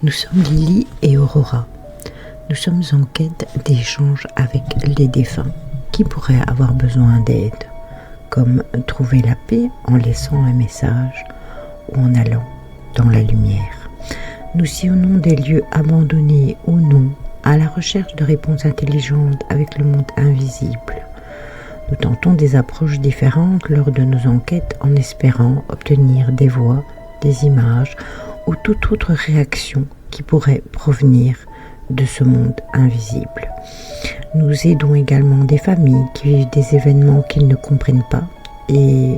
Nous sommes Lily et Aurora. Nous sommes en quête d'échange avec les défunts qui pourraient avoir besoin d'aide, comme trouver la paix en laissant un message ou en allant dans la lumière. Nous sillonnons des lieux abandonnés ou non, à la recherche de réponses intelligentes avec le monde invisible. Nous tentons des approches différentes lors de nos enquêtes en espérant obtenir des voix, des images ou toute autre réaction qui pourrait provenir de ce monde invisible. Nous aidons également des familles qui vivent des événements qu'ils ne comprennent pas et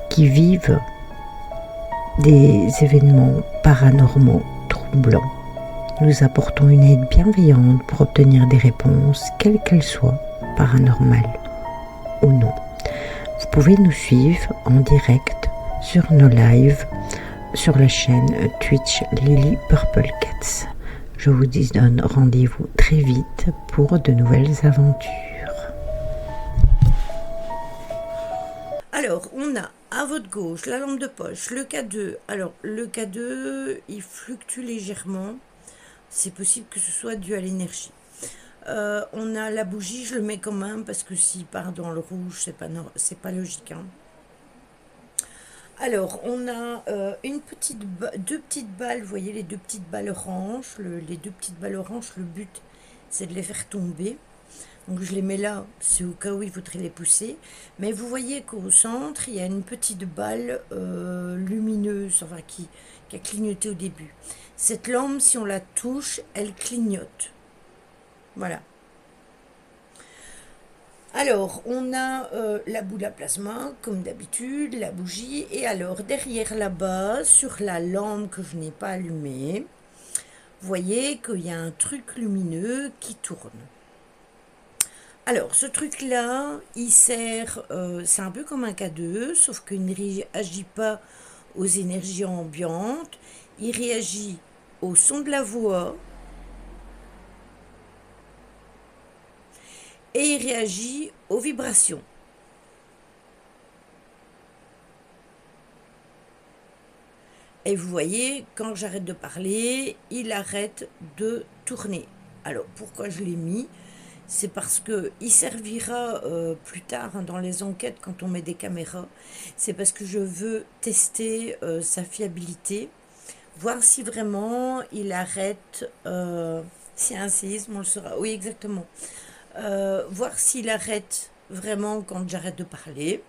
qui vivent des événements paranormaux troublants. Nous apportons une aide bienveillante pour obtenir des réponses, quelles qu'elles soient, paranormales ou non. Vous pouvez nous suivre en direct sur nos lives sur la chaîne Twitch Lily Purple Cats. Je vous donne rendez-vous très vite pour de nouvelles aventures. Alors, on a à votre gauche la lampe de poche, le K2. Alors, le K2, il fluctue légèrement. C'est possible que ce soit dû à l'énergie. On a la bougie, je le mets quand même parce que s'il part dans le rouge, c'est pas logique. Hein. Alors, on a deux petites balles, vous voyez les deux petites balles oranges. Les deux petites balles oranges, le but, c'est de les faire tomber. Donc, je les mets là, c'est au cas où il faudrait les pousser. Mais vous voyez qu'au centre, il y a une petite balle lumineuse, enfin, qui a clignoté au début. Cette lampe, si on la touche, elle clignote. Voilà. Alors, on a la boule à plasma, comme d'habitude, la bougie. Et alors, derrière là-bas, sur la lampe que je n'ai pas allumée, vous voyez qu'il y a un truc lumineux qui tourne. Alors, ce truc-là, il sert, c'est un peu comme un K2, sauf qu'il ne réagit pas aux énergies ambiantes. Il réagit au son de la voix. Et il réagit aux vibrations. Et vous voyez, quand j'arrête de parler, il arrête de tourner. Alors, pourquoi je l'ai mis? C'est parce qu'il servira plus tard dans les enquêtes quand on met des caméras. C'est parce que je veux tester sa fiabilité, voir si vraiment il arrête, s'il y a un séisme, on le saura. Oui, exactement. Voir s'il arrête vraiment quand j'arrête de parler.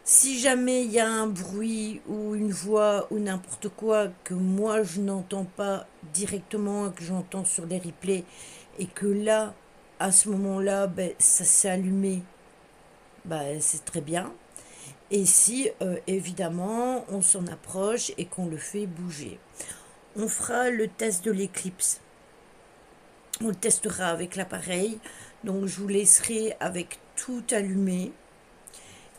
Si jamais il y a un bruit ou une voix ou n'importe quoi que moi je n'entends pas directement, que j'entends sur les replays, et que là, à ce moment-là, ça s'est allumé, c'est très bien. Et si, évidemment, on s'en approche et qu'on le fait bouger. On fera le test de l'éclipse. On le testera avec l'appareil. Donc, je vous laisserai avec tout allumé.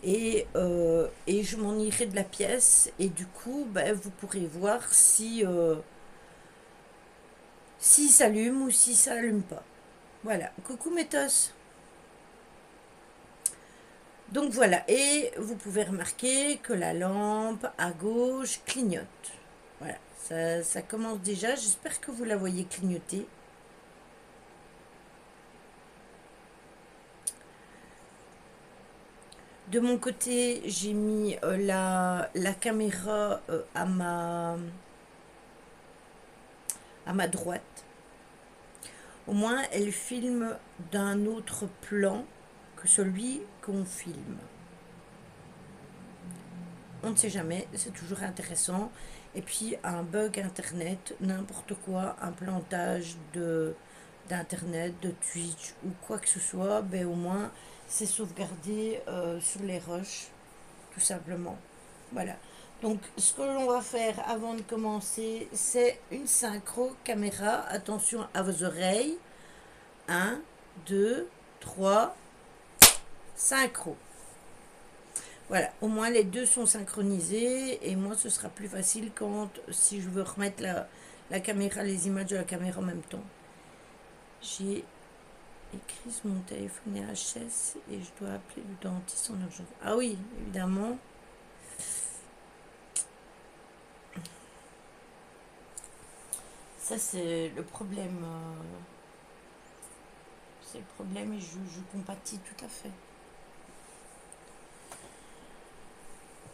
Et je m'en irai de la pièce. Et du coup, vous pourrez voir si s'allume ou si ça allume pas. Voilà. Coucou Métos. Donc voilà. Et vous pouvez remarquer que la lampe à gauche clignote. Voilà. Ça commence déjà. J'espère que vous la voyez clignoter. De mon côté, j'ai mis la caméra à ma droite. Au moins, elle filme d'un autre plan que celui qu'on filme. On ne sait jamais, c'est toujours intéressant. Et puis, un bug internet, n'importe quoi, un plantage d'internet, de Twitch ou quoi que ce soit, au moins, c'est sauvegardé sur les rushs, tout simplement. Voilà. Donc, ce que l'on va faire avant de commencer, c'est une synchro caméra. Attention à vos oreilles. 1, 2, 3, synchro. Voilà, au moins les deux sont synchronisés et moi ce sera plus facile si je veux remettre la caméra, les images de la caméra en même temps. J'ai écrit sur mon téléphone HS et je dois appeler le dentiste en urgence. Ah oui, évidemment. Ça, c'est le problème. C'est le problème et je compatis tout à fait.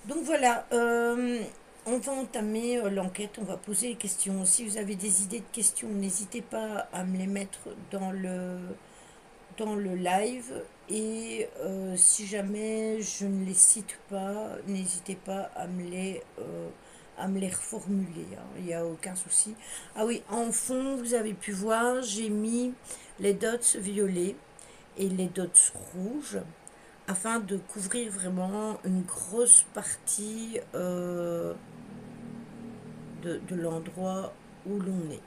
Donc voilà, on va entamer l'enquête, on va poser les questions. Si vous avez des idées de questions, n'hésitez pas à me les mettre dans le live. Et si jamais je ne les cite pas, n'hésitez pas à me les reformuler, hein. Il n'y a aucun souci. Ah oui, en fond, vous avez pu voir, j'ai mis les dots violets et les dots rouges afin de couvrir vraiment une grosse partie de l'endroit où l'on est.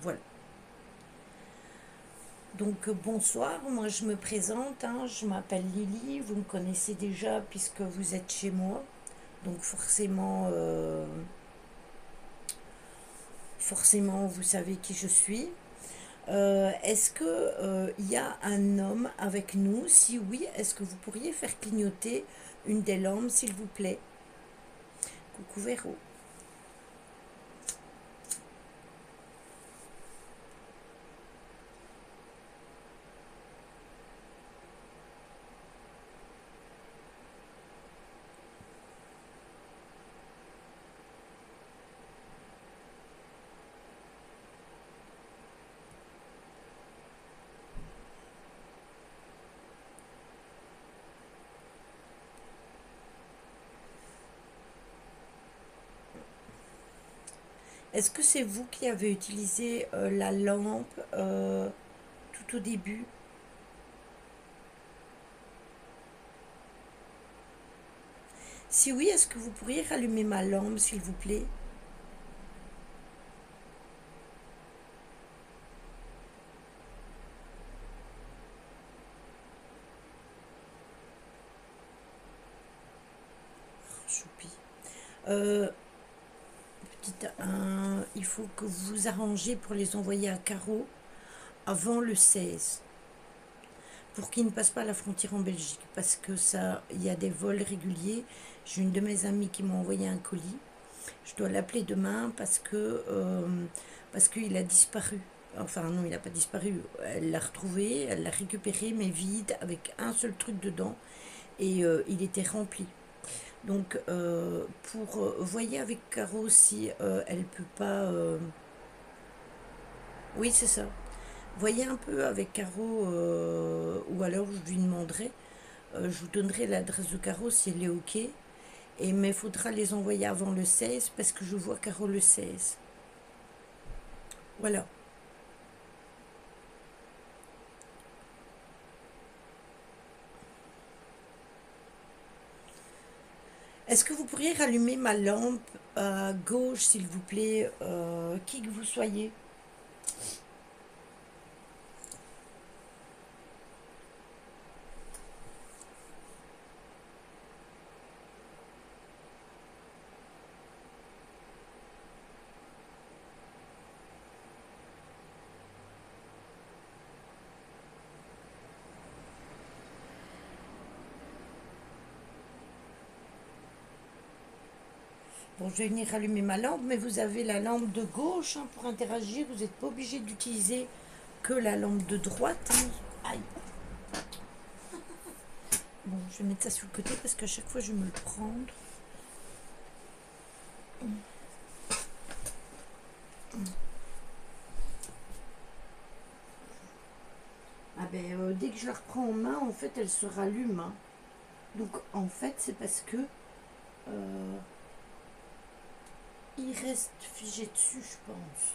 Voilà. Donc bonsoir, moi je me présente, hein, je m'appelle Lily, vous me connaissez déjà puisque vous êtes chez moi, donc forcément vous savez qui je suis. Est-ce que il y a un homme avec nous? Si oui, est-ce que vous pourriez faire clignoter une des lampes s'il vous plaît? Coucou Véro. Est-ce que c'est vous qui avez utilisé la lampe tout au début? Si oui, est-ce que vous pourriez rallumer ma lampe, s'il vous plaît? Choupi. Euh, il faut que vous vous arrangez pour les envoyer à Caro avant le 16, pour qu'ils ne passent pas la frontière en Belgique, parce que ça, il y a des vols réguliers. J'ai une de mes amies qui m'a envoyé un colis. Je dois l'appeler demain parce qu'il a disparu. Enfin non, il n'a pas disparu. Elle l'a retrouvé, elle l'a récupéré, mais vide, avec un seul truc dedans, et il était rempli. Donc voyez avec Caro si elle peut pas. Oui, c'est ça. Voyez un peu avec Caro, ou alors je lui demanderai. Je vous donnerai l'adresse de Caro si elle est ok. Mais il faudra les envoyer avant le 16 parce que je vois Caro le 16. Voilà. Est-ce que vous pourriez rallumer ma lampe à gauche, s'il vous plaît, qui que vous soyez? Bon, je vais venir rallumer ma lampe, mais vous avez la lampe de gauche, hein, pour interagir. Vous n'êtes pas obligé d'utiliser que la lampe de droite, hein. Aïe. Bon, je vais mettre ça sur le côté parce qu'à chaque fois, je vais me le prendre. Ah ben, dès que je la reprends en main, en fait, elle se rallume, hein. Donc, en fait, c'est parce que il reste figé dessus, je pense.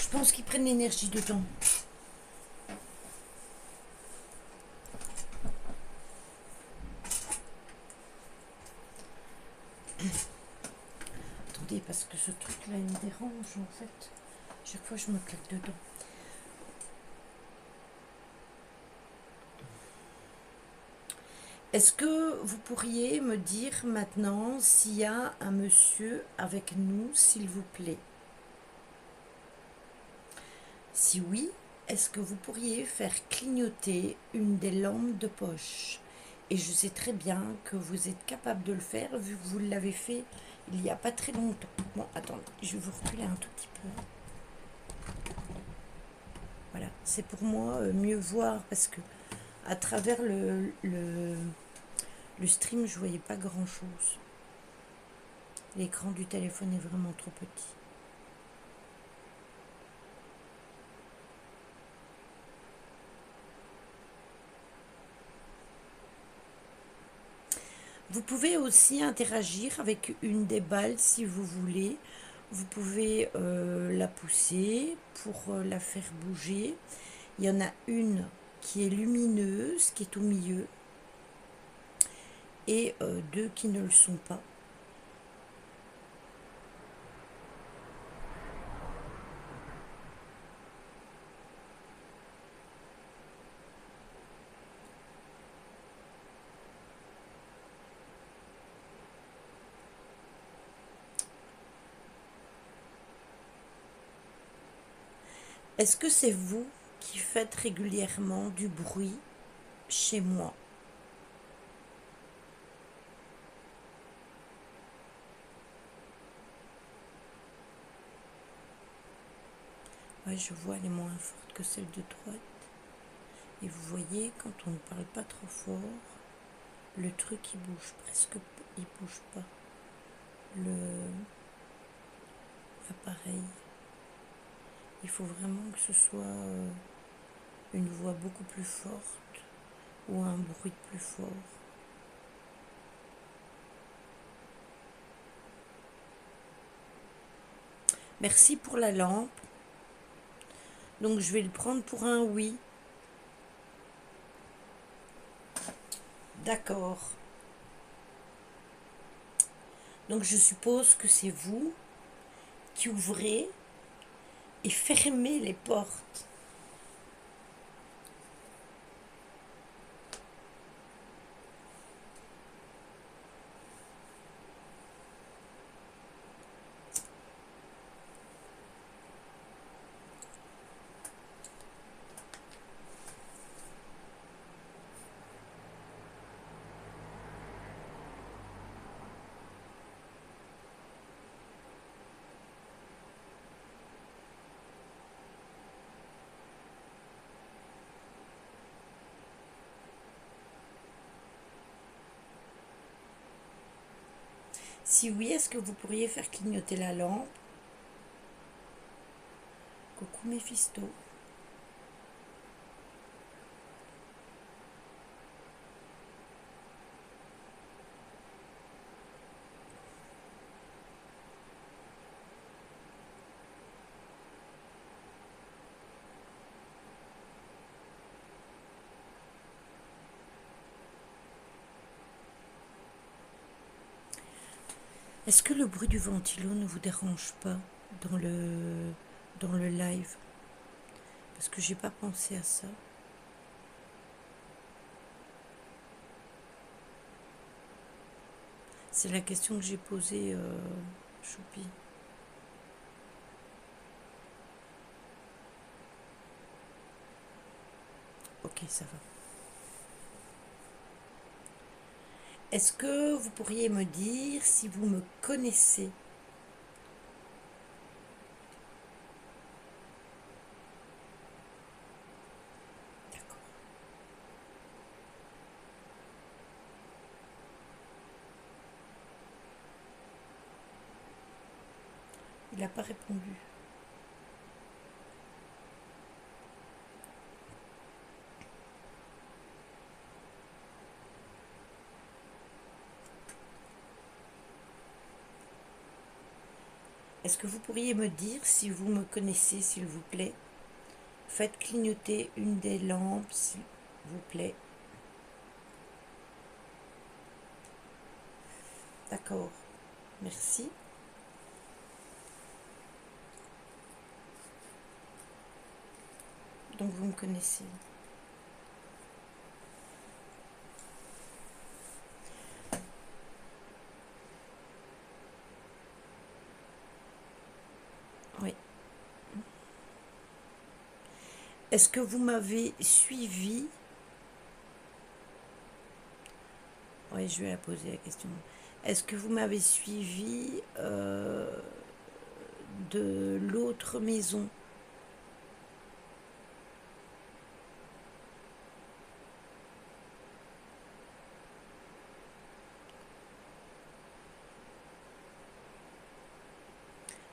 Je pense qu'ils prennent l'énergie dedans. Attendez, parce que ce truc-là, il me dérange, en fait. Chaque fois, je me claque dedans. Est-ce que vous pourriez me dire maintenant s'il y a un monsieur avec nous, s'il vous plaît? Si oui, est-ce que vous pourriez faire clignoter une des lampes de poche? Et je sais très bien que vous êtes capable de le faire vu que vous l'avez fait il n'y a pas très longtemps. Bon, attendez, je vais vous reculer un tout petit peu. Voilà, c'est pour moi mieux voir parce que à travers le stream, je voyais pas grand chose. L'écran du téléphone est vraiment trop petit. Vous pouvez aussi interagir avec une des balles si vous voulez. Vous pouvez la pousser pour la faire bouger. Il y en a une qui est lumineuse, qui est au milieu, et deux qui ne le sont pas. Est-ce que c'est vous qui faites régulièrement du bruit chez moi? Ouais, je vois, elle est moins forte que celle de droite. Et vous voyez, quand on ne parle pas trop fort, le truc il bouge presque, il bouge pas. L'appareil. Il faut vraiment que ce soit une voix beaucoup plus forte ou un bruit plus fort. Merci pour la lampe. Donc je vais le prendre pour un oui. D'accord. Donc je suppose que c'est vous qui ouvrez et fermez les portes. Si oui, est-ce que vous pourriez faire clignoter la lampe? Coucou Méphisto. Est-ce que le bruit du ventilo ne vous dérange pas dans le live? Parce que j'ai pas pensé à ça. C'est la question que j'ai posée, Choupi. Ok, ça va. Est-ce que vous pourriez me dire si vous me connaissez? D'accord. Il n'a pas répondu. Est-ce que vous pourriez me dire si vous me connaissez, s'il vous plaît? Faites clignoter une des lampes, s'il vous plaît. D'accord. Merci. Donc vous me connaissez. Oui. Est-ce que vous m'avez suivi Oui, je vais la poser la question. Est-ce que vous m'avez suivi de l'autre maison?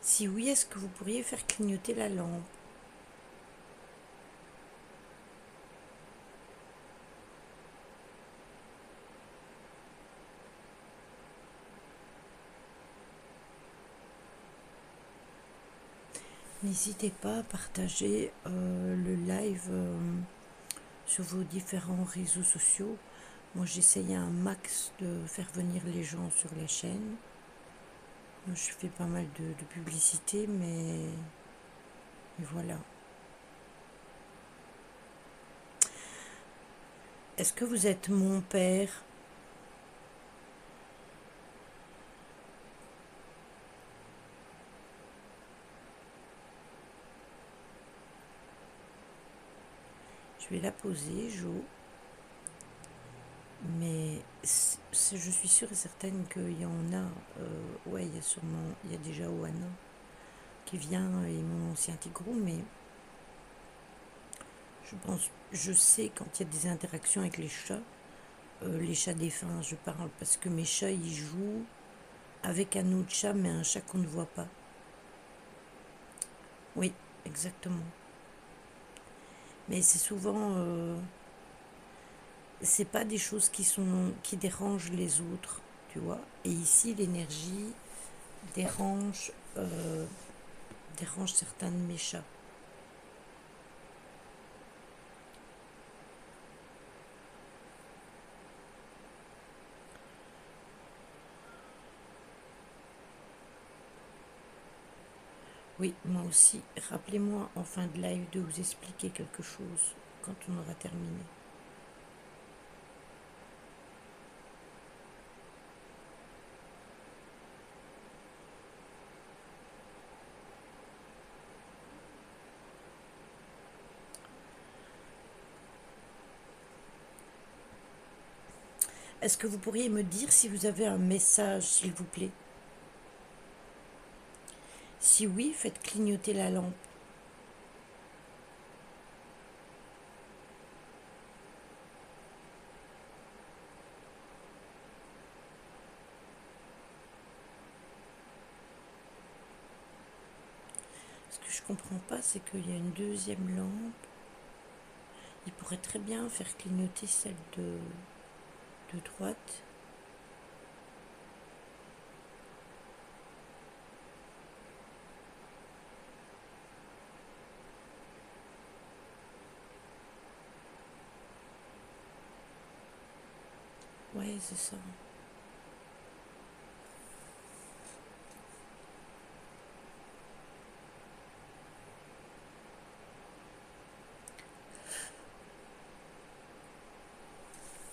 Si oui, est-ce que vous pourriez faire clignoter la lampe? N'hésitez pas à partager le live sur vos différents réseaux sociaux. Moi, j'essaye un max de faire venir les gens sur la chaîne. Moi, je fais pas mal de publicité, mais voilà. Est-ce que vous êtes mon père? Je vais la poser, Jo. Mais je suis sûre et certaine qu'il y en a. Ouais, il y a sûrement, il y a déjà Oana qui vient et mon ancien Tigrou, mais je sais quand il y a des interactions avec les chats défunts, je parle, parce que mes chats, ils jouent avec un autre chat, mais un chat qu'on ne voit pas. Oui, exactement. Mais c'est souvent, c'est pas des choses qui dérangent les autres, tu vois. Et ici, l'énergie dérange, dérange certains de mes chats. Oui, moi aussi. Rappelez-moi en fin de live de vous expliquer quelque chose quand on aura terminé. Est-ce que vous pourriez me dire si vous avez un message, s'il vous plaît? Si oui, faites clignoter la lampe. Ce que je comprends pas, c'est qu'il y a une deuxième lampe. Il pourrait très bien faire clignoter celle de droite. Ouais, c'est ça.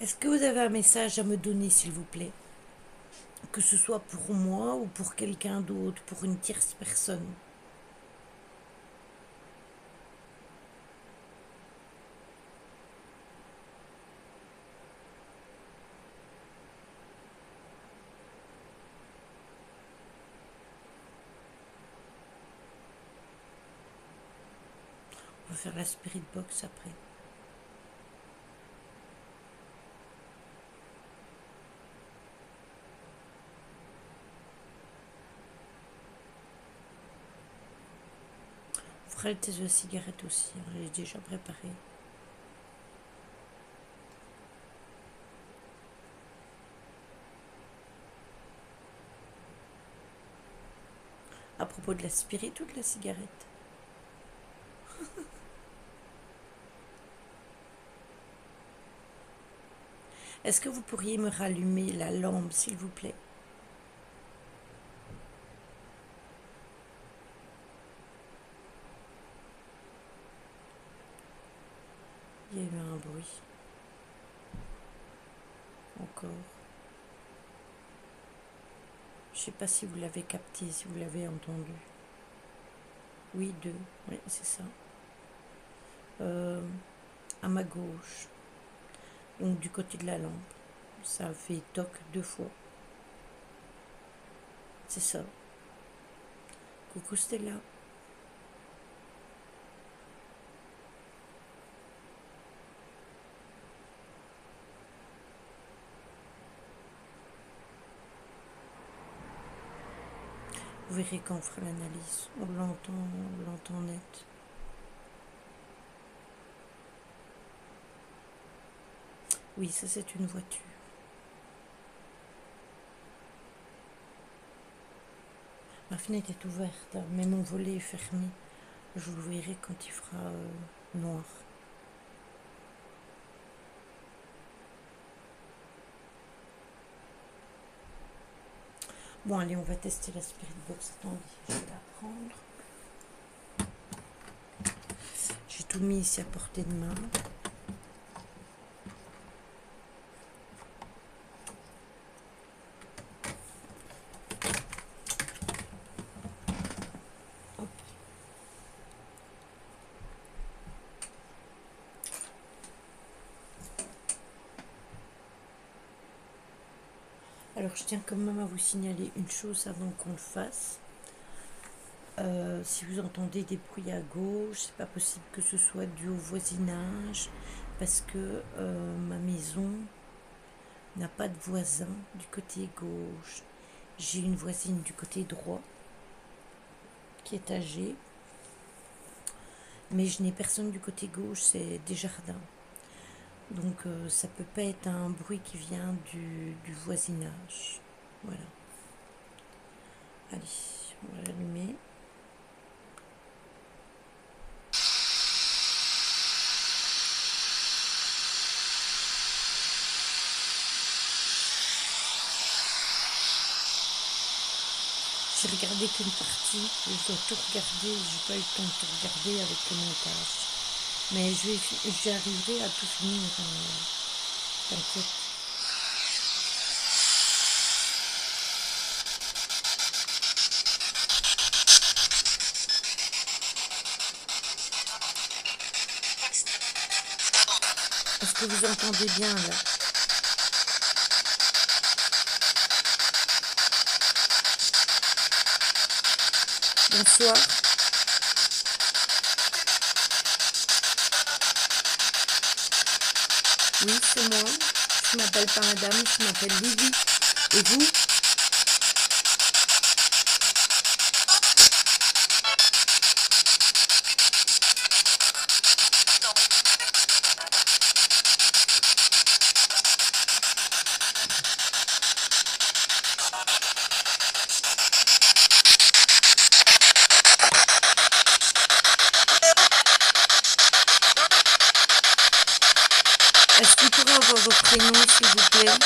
Est-ce que vous avez un message à me donner, s'il vous plaît? Que ce soit pour moi ou pour quelqu'un d'autre, pour une tierce personne. On va faire la spirit box après. On fera le test de la cigarette aussi, hein, je l'ai déjà préparé. À propos de la spirit ou de la cigarette? Est-ce que vous pourriez me rallumer la lampe, s'il vous plaît? Il y a eu un bruit. Encore. Je ne sais pas si vous l'avez capté, si vous l'avez entendu. Oui, deux. Oui, c'est ça. À ma gauche. Donc du côté de la lampe. Ça a fait toc 2 fois. C'est ça. Coucou Stella. Vous verrez quand on fera l'analyse. On l'entend net. Oui, ça c'est une voiture. Ma fenêtre est ouverte, hein, mais mon volet est fermé. Je vous le verrai quand il fera noir. Bon, allez, on va tester la Spirit Box. Attendez, je vais la prendre. J'ai tout mis ici à portée de main. Alors, je tiens quand même à vous signaler une chose avant qu'on le fasse. Si vous entendez des bruits à gauche, c'est pas possible que ce soit dû au voisinage, parce que ma maison n'a pas de voisin du côté gauche. J'ai une voisine du côté droit qui est âgée, mais je n'ai personne du côté gauche, c'est des jardins. Donc ça peut pas être un bruit qui vient du voisinage. Voilà. Allez, on va l'allumer. J'ai regardé qu'une partie, je dois tout regarder, j'ai pas eu le temps de tout regarder avec le montage. Mais j'arriverai à tout finir, t'inquiète. Est-ce que vous entendez bien là? Bonsoir. Oui, c'est moi. Je m'appelle pas madame, je m'appelle Lily. Et vous? Est-ce que vous pourrez avoir vos prénoms, s'il vous plaît?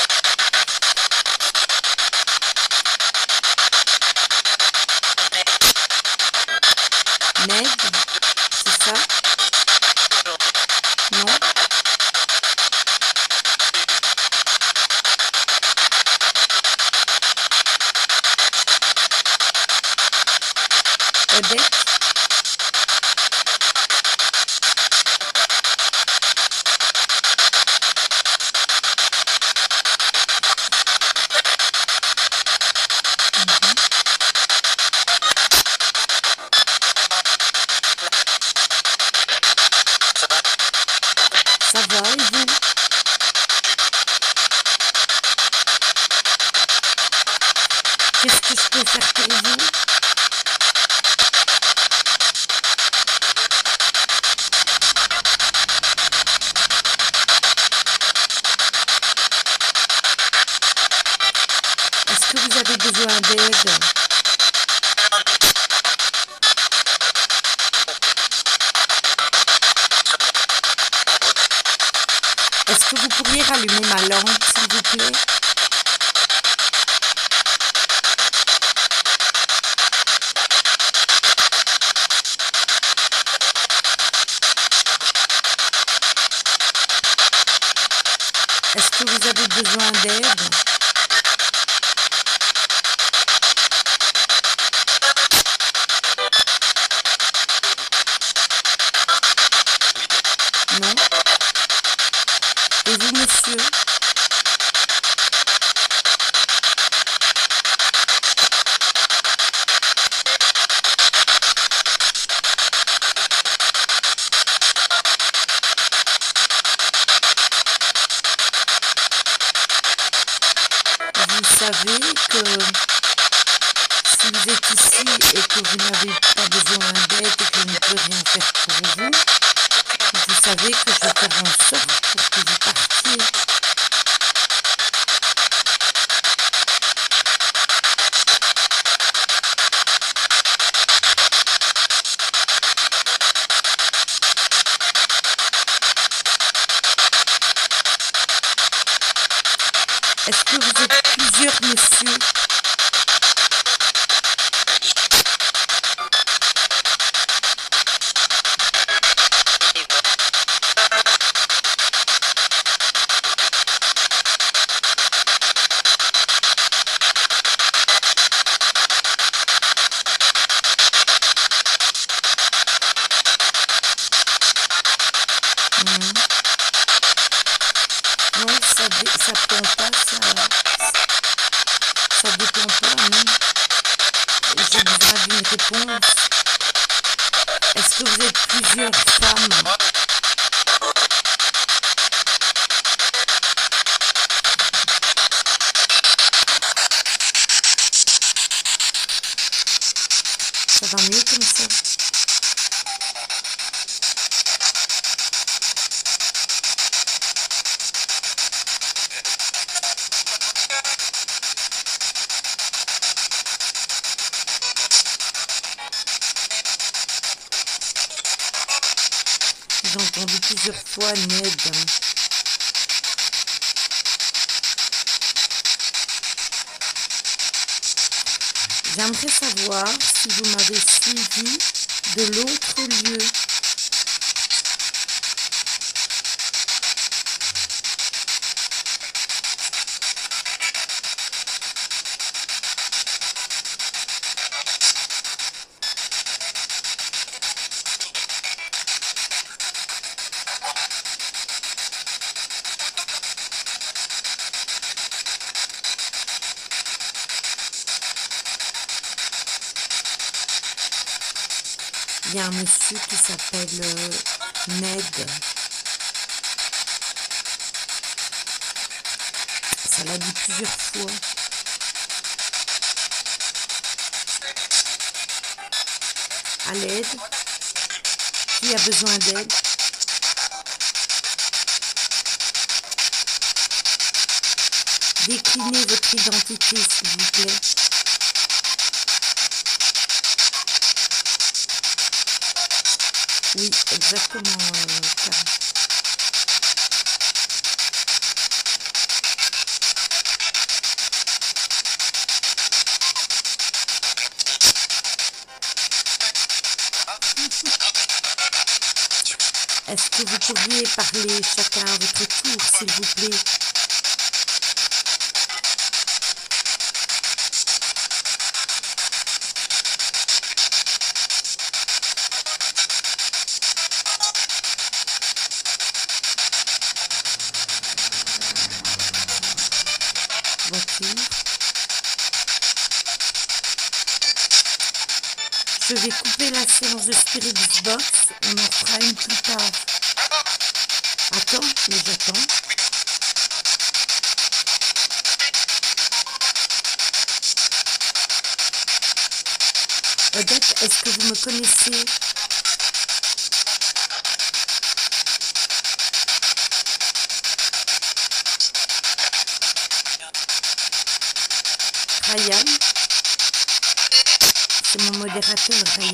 Ned, c'est ça? Non? Odette? Ça va, et vous? Qu'est-ce que je peux faire pour vous? Est-ce que vous avez besoin d'aide? Est-ce que vous pourriez rallumer ma lampe, s'il vous plaît? Est-ce que vous avez besoin d'aide? Non? Et vous, monsieur? savez que si vous êtes ici et que vous n'avez pas besoin d'aide et que je ne peux rien faire pour vous savez que je vais faire en sorte pour que vous partiez. Est-ce que vous êtes plusieurs, monsieur? Non, ça prend pas, ça dépend pas, non. J'ai besoin d'une réponse. Est-ce que vous êtes plusieurs femmes? Ça va mieux comme ça? J'ai entendu plusieurs fois Ned. J'aimerais savoir si vous m'avez suivi de l'autre lieu. Il y a un monsieur qui s'appelle Ned. Ça l'a dit plusieurs fois. À l'aide. Qui a besoin d'aide? Déclinez votre identité, s'il vous plaît. Oui, exactement, Karen. Est-ce que vous pourriez parler chacun à votre tour, s'il vous plaît? Voiture. Je vais couper la séance de Spirit Box. On en fera une plus tard. Attends, mais j'attends. Odette, est-ce que vous me connaissez? Ryan? C'est mon modérateur, Ryan.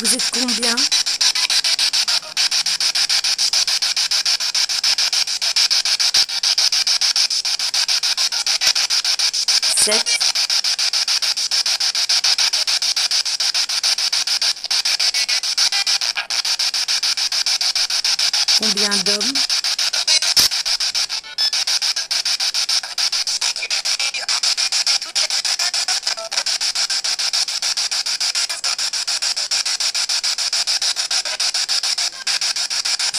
Vous êtes combien? Sept. Combien d'hommes?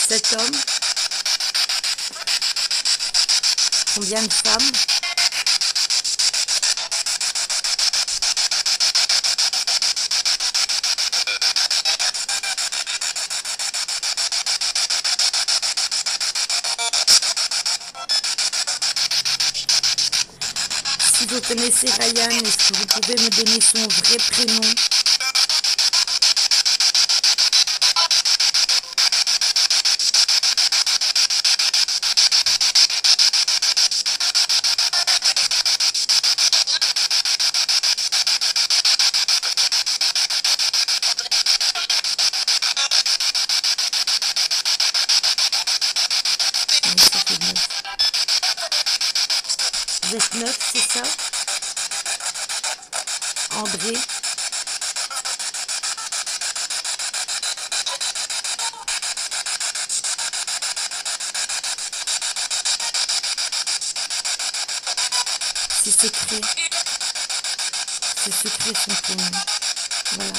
Sept hommes. Combien de femmes? vous connaissez Ryan, est-ce que vous pouvez me donner son vrai prénom? Oui, ça fait 9. Vous êtes 9, c'est ça? André? C'est secret. C'est secret son prénom. Voilà.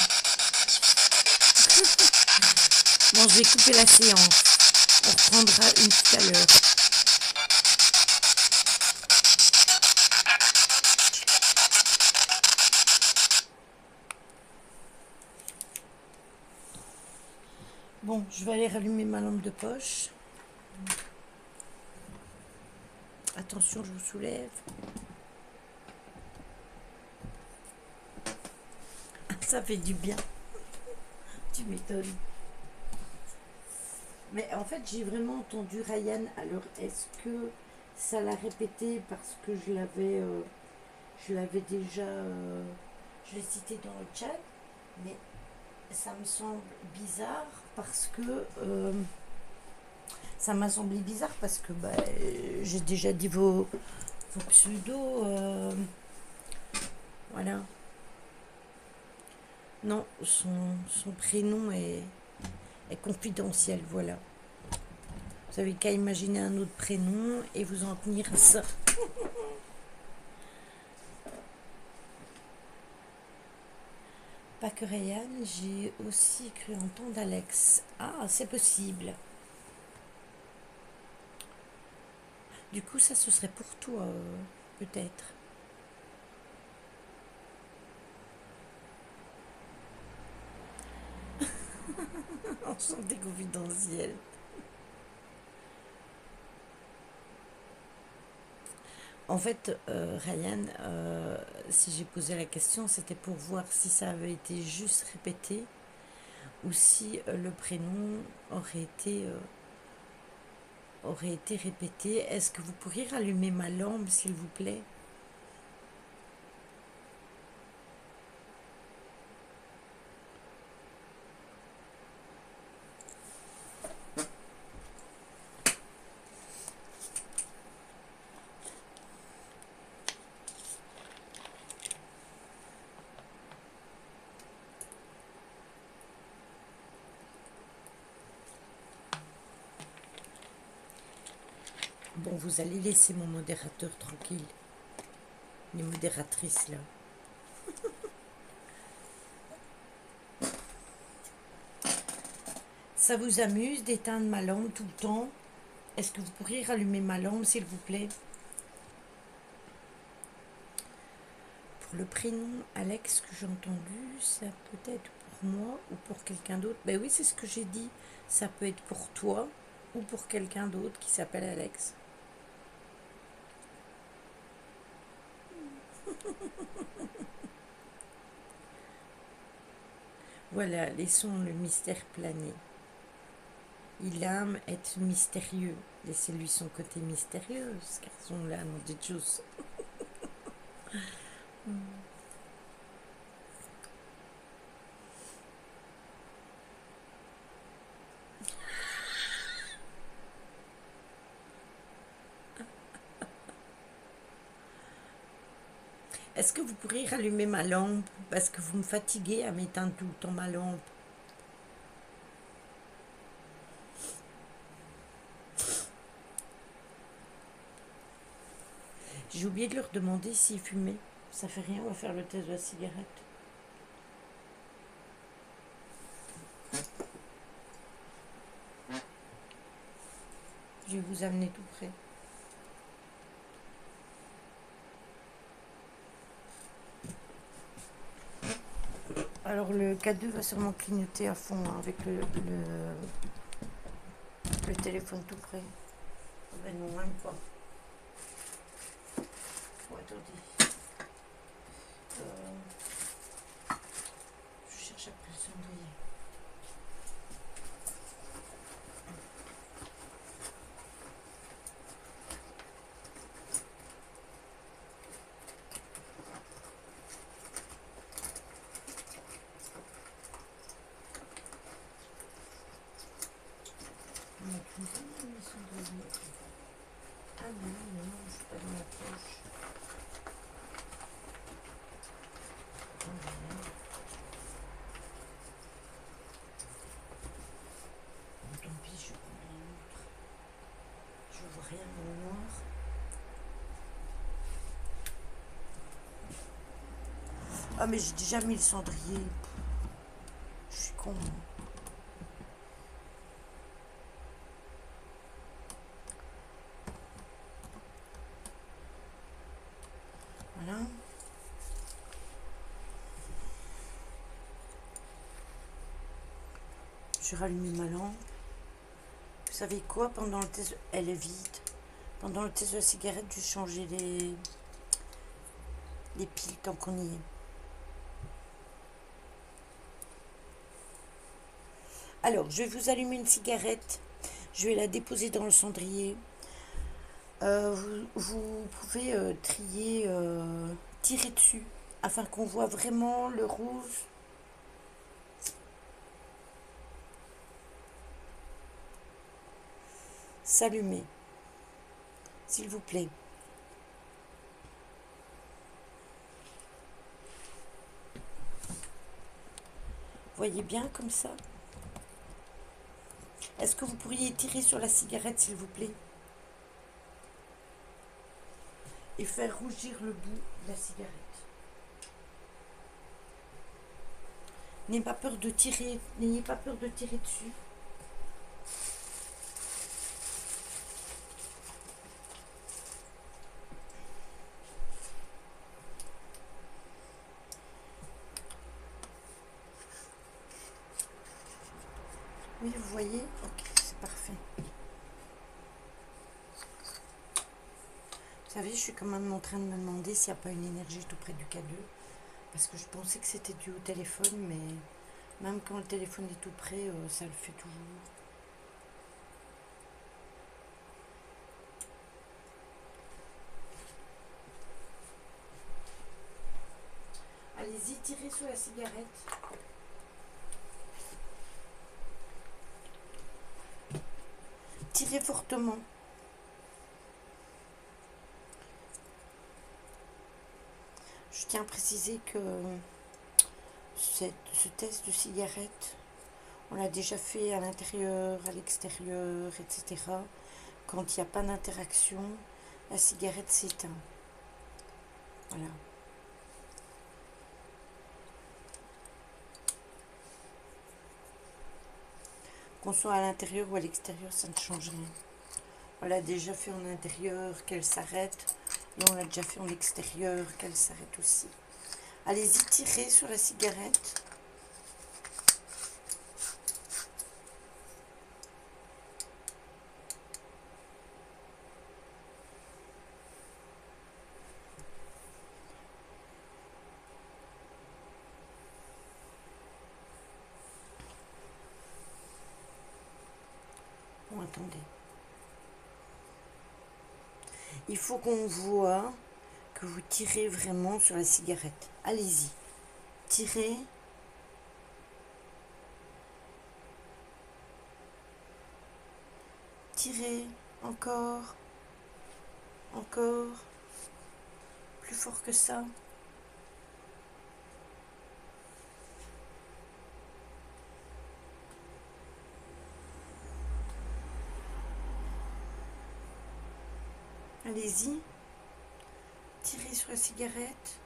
Bon, je vais couper la séance. On reprendra une tout à l'heure. Bon, je vais aller rallumer ma lampe de poche. Attention, je vous soulève. Ça fait du bien. Tu m'étonnes. Mais en fait, j'ai vraiment entendu Ryan. Alors, est-ce que ça l'a répété parce que je l'avais déjà, je l'ai cité dans le chat, mais ça me semble bizarre parce que ça m'a semblé bizarre parce que bah, j'ai déjà dit vos pseudos. Voilà. Non, son prénom est confidentiel, voilà. Vous avez qu'à imaginer un autre prénom et vous en tenir à ça. Pas que Ryan, j'ai aussi cru entendre Alex. Ah, c'est possible. Du coup, ça, ce serait pour toi, peut-être. En santé confidentielle. En fait, Ryan, si j'ai posé la question, c'était pour voir si ça avait été juste répété ou si le prénom aurait été répété. Est-ce que vous pourriez rallumer ma lampe, s'il vous plaît? Bon, vous allez laisser mon modérateur tranquille. Les modératrices, là. Ça vous amuse d'éteindre ma lampe tout le temps? Est-ce que vous pourriez rallumer ma lampe, s'il vous plaît? Pour le prénom Alex que j'ai entendu, ça peut être pour moi ou pour quelqu'un d'autre. Ben oui, c'est ce que j'ai dit. Ça peut être pour toi ou pour quelqu'un d'autre qui s'appelle Alex. Voilà, laissons le mystère planer. Il aime être mystérieux. Laissez-lui son côté mystérieux, ce garçon-là, non des choses. Est-ce que vous pourriez rallumer ma lampe? Parce que vous me fatiguez à m'éteindre tout le temps ma lampe. J'ai oublié de leur demander s'ils fumaient. Ça fait rien, on va faire le test de la cigarette. Je vais vous amener tout près. Alors le K2 va sûrement clignoter à fond hein, avec le téléphone tout près. Ben non, même pas. Oh, attendez. cherche après le cendrier. On a qu'une seule, le cendrier. Ah non, non, je suis pas dans la poche. Bon, tant pis, je prends un autre. Je vois rien dans le noir. Ah mais j'ai déjà mis le cendrier. Je suis con. Voilà. Je rallume ma lampe. Vous savez quoi, pendant le test, elle est vide. Pendant le test de la cigarette, je vais changer les piles tant qu'on y est. Alors, je vais vous allumer une cigarette. Je vais la déposer dans le cendrier. Vous pouvez trier, tirer dessus, afin qu'on voit vraiment le rouge. S'allumer, s'il vous plaît. Voyez bien comme ça. Est-ce que vous pourriez tirer sur la cigarette, s'il vous plaît? Et faire rougir le bout de la cigarette. N'ayez pas peur de tirer, n'ayez pas peur de tirer dessus. Oui, vous voyez? Ok, c'est parfait. Vous savez, je suis quand même en train de me demander s'il n'y a pas une énergie tout près du K2. Parce que je pensais que c'était dû au téléphone, mais même quand le téléphone est tout près, ça le fait toujours. Allez-y, tirez sur la cigarette. Tirez fortement. Je tiens à préciser que ce test de cigarette, on l'a déjà fait à l'intérieur, à l'extérieur, etc. Quand il n'y a pas d'interaction, la cigarette s'éteint. Voilà. Qu'on soit à l'intérieur ou à l'extérieur, ça ne change rien. On l'a déjà fait en intérieur, qu'elle s'arrête. Et on l'a déjà fait en extérieur, qu'elle s'arrête aussi. Allez-y, tirez sur la cigarette. Bon, attendez. Il faut qu'on voit que vous tirez vraiment sur la cigarette. Allez-y. Tirez. Tirez. Encore. Encore. Plus fort que ça. Allez-y. Tirez sur la cigarette.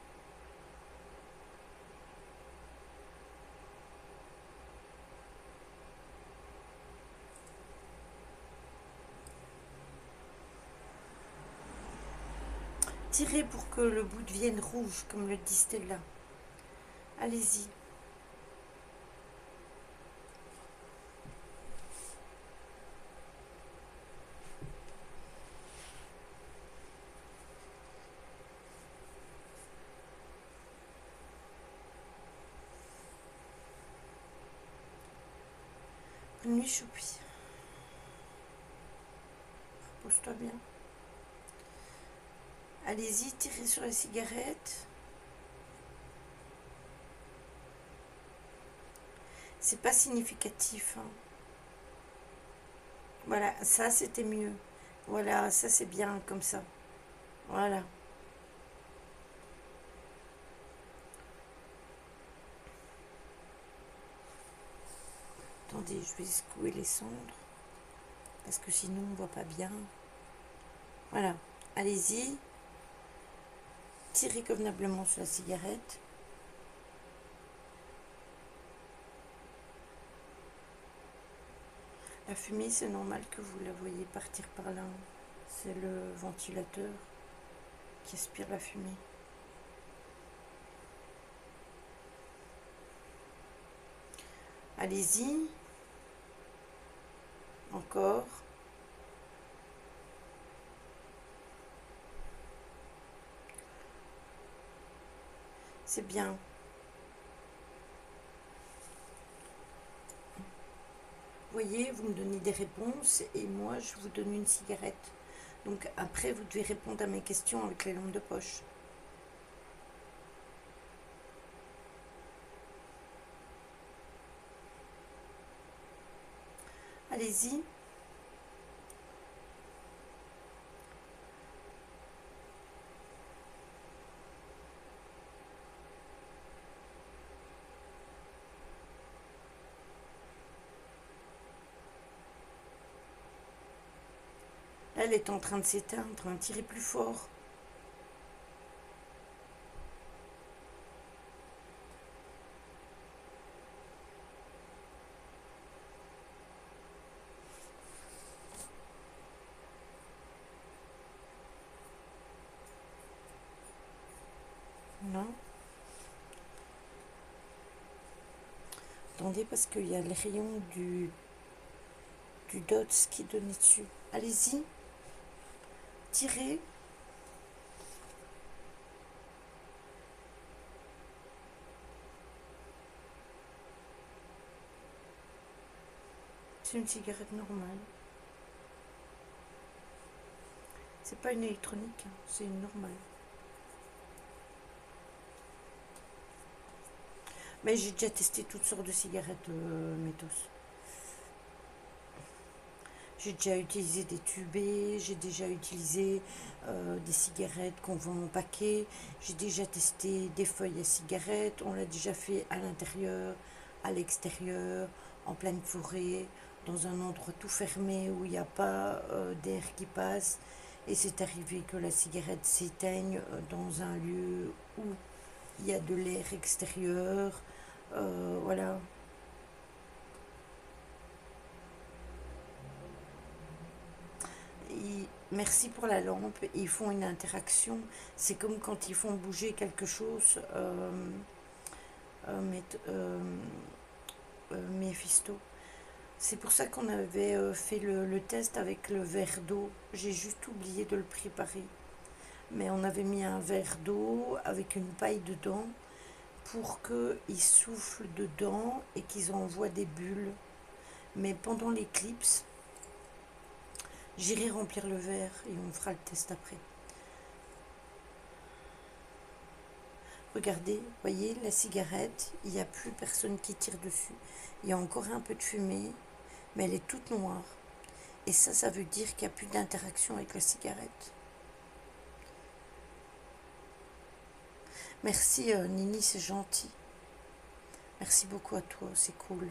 Tirez pour que le bout devienne rouge, comme le dit Stella. Allez-y. Bonne nuit, Choupi. Repose-toi bien. Allez-y, tirez sur la cigarette. C'est pas significatif, hein. Voilà, ça c'était mieux. Voilà, ça c'est bien comme ça. Voilà. Attendez, je vais secouer les cendres. Parce que sinon on voit pas bien. Voilà. Allez-y. Tirez convenablement sur la cigarette. La fumée, c'est normal que vous la voyez partir par là. C'est le ventilateur qui aspire la fumée. Allez-y. Encore. C'est bien. Vous voyez, vous me donnez des réponses et moi, je vous donne une cigarette. Donc après, vous devez répondre à mes questions avec les lampes de poche. Allez-y. Là, elle est en train de s'éteindre, hein. Tirez plus fort. Non. Attendez, parce qu'il y a le rayon du DOTS qui donne dessus. Allez-y. Tirez. C'est une cigarette normale. C'est pas une électronique, hein. C'est une normale. Mais j'ai déjà testé toutes sortes de cigarettes Métos. J'ai déjà utilisé des tubés, j'ai déjà utilisé des cigarettes qu'on vend en paquet, j'ai déjà testé des feuilles à cigarettes, on l'a déjà fait à l'intérieur, à l'extérieur, en pleine forêt, dans un endroit tout fermé où il n'y a pas d'air qui passe. Et c'est arrivé que la cigarette s'éteigne dans un lieu où il y a de l'air extérieur. Voilà. Merci pour la lampe. Ils font une interaction. C'est comme quand ils font bouger quelque chose. Mais, Méphisto. C'est pour ça qu'on avait fait le test avec le verre d'eau. J'ai juste oublié de le préparer. Mais on avait mis un verre d'eau avec une paille dedans pour qu'ils soufflent dedans et qu'ils envoient des bulles. Mais pendant l'éclipse, j'irai remplir le verre et on fera le test après. Regardez, voyez la cigarette, il n'y a plus personne qui tire dessus. Il y a encore un peu de fumée, mais elle est toute noire. Et ça veut dire qu'il n'y a plus d'interaction avec la cigarette. Merci Nini, c'est gentil. Merci beaucoup à toi, c'est cool.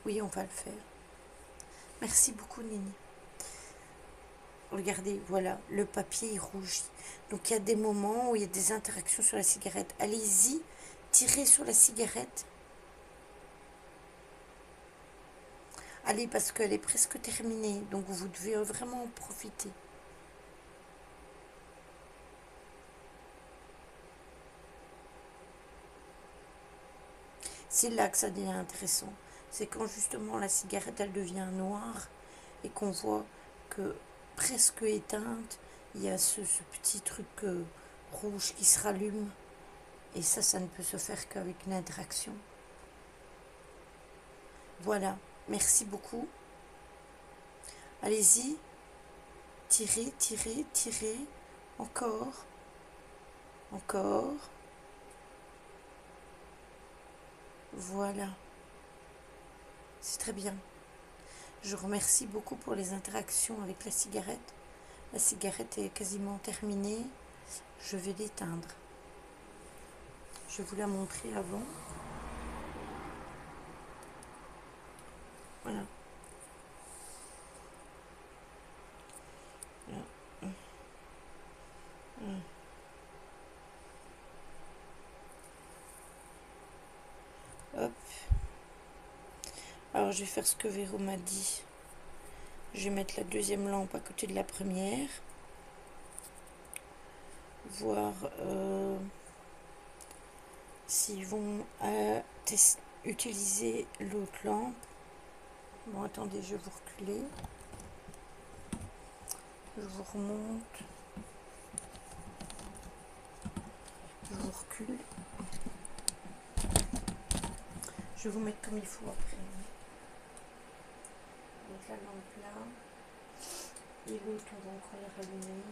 Oui, on va le faire. Merci beaucoup Nini. Regardez, voilà, le papier est rougi. Donc il y a des moments où il y a des interactions sur la cigarette. Allez-y, tirez sur la cigarette. Allez, parce qu'elle est presque terminée, donc vous devez vraiment en profiter. C'est là que ça devient intéressant. C'est quand justement la cigarette, elle devient noire et qu'on voit que presque éteinte, il y a ce petit truc rouge qui se rallume. Et ça ne peut se faire qu'avec une interaction. Voilà, merci beaucoup. Allez-y, tirez, tirez, tirez. Encore, encore. Voilà, c'est très bien. Je remercie beaucoup pour les interactions avec la cigarette. La cigarette est quasiment terminée. Je vais l'éteindre. Je vais vous la montrer avant. Voilà. Hop. Alors je vais faire ce que Véro m'a dit. Je vais mettre la deuxième lampe à côté de la première. Voir s'ils vont utiliser l'autre lampe. Bon, attendez, je vais vous reculer. Je vous remonte. Je vous recule. Je vais vous mettre comme il faut après. Avec la lampe là. Et l'autre, on va encore la rallumer.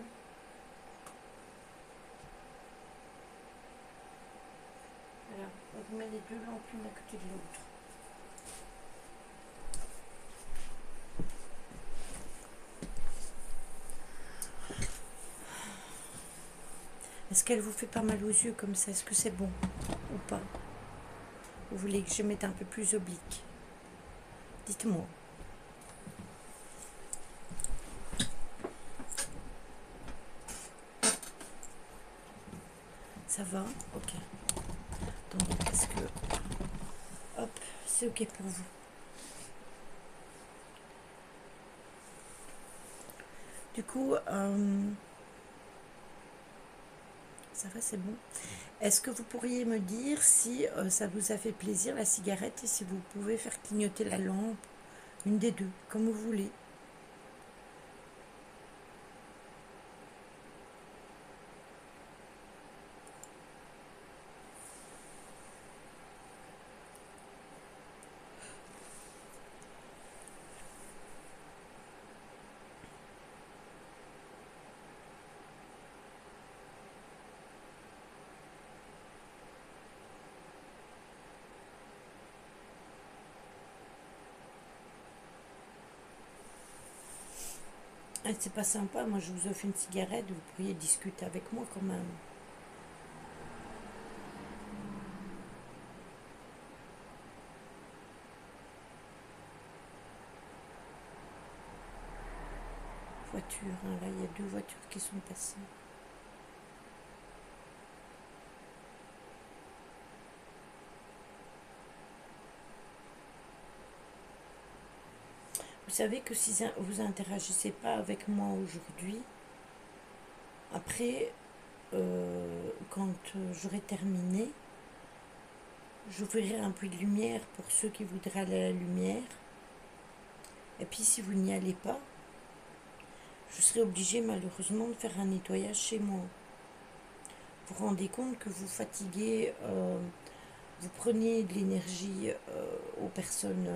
Voilà, on vous met les deux lampes l'une à côté de l'autre. Est-ce qu'elle vous fait pas mal aux yeux comme ça? Est-ce que c'est bon ou pas? Vous voulez que je mette un peu plus oblique? Dites-moi. Ça va? Ok. Attendez, parce que... Hop, c'est ok pour vous. Du coup, ça va, c'est bon. Est-ce que vous pourriez me dire si ça vous a fait plaisir la cigarette et si vous pouvez faire clignoter la lampe, une des deux, comme vous voulez. Et c'est pas sympa, moi je vous offre une cigarette, vous pourriez discuter avec moi quand même. Voiture, hein, là il y a deux voitures qui sont passées. Vous savez que si vous interagissez pas avec moi aujourd'hui, après, quand j'aurai terminé, j'ouvrirai un peu de lumière pour ceux qui voudraient aller à la lumière. Et puis si vous n'y allez pas, je serai obligée malheureusement de faire un nettoyage chez moi. Vous vous rendez compte que vous fatiguez, vous prenez de l'énergie aux personnes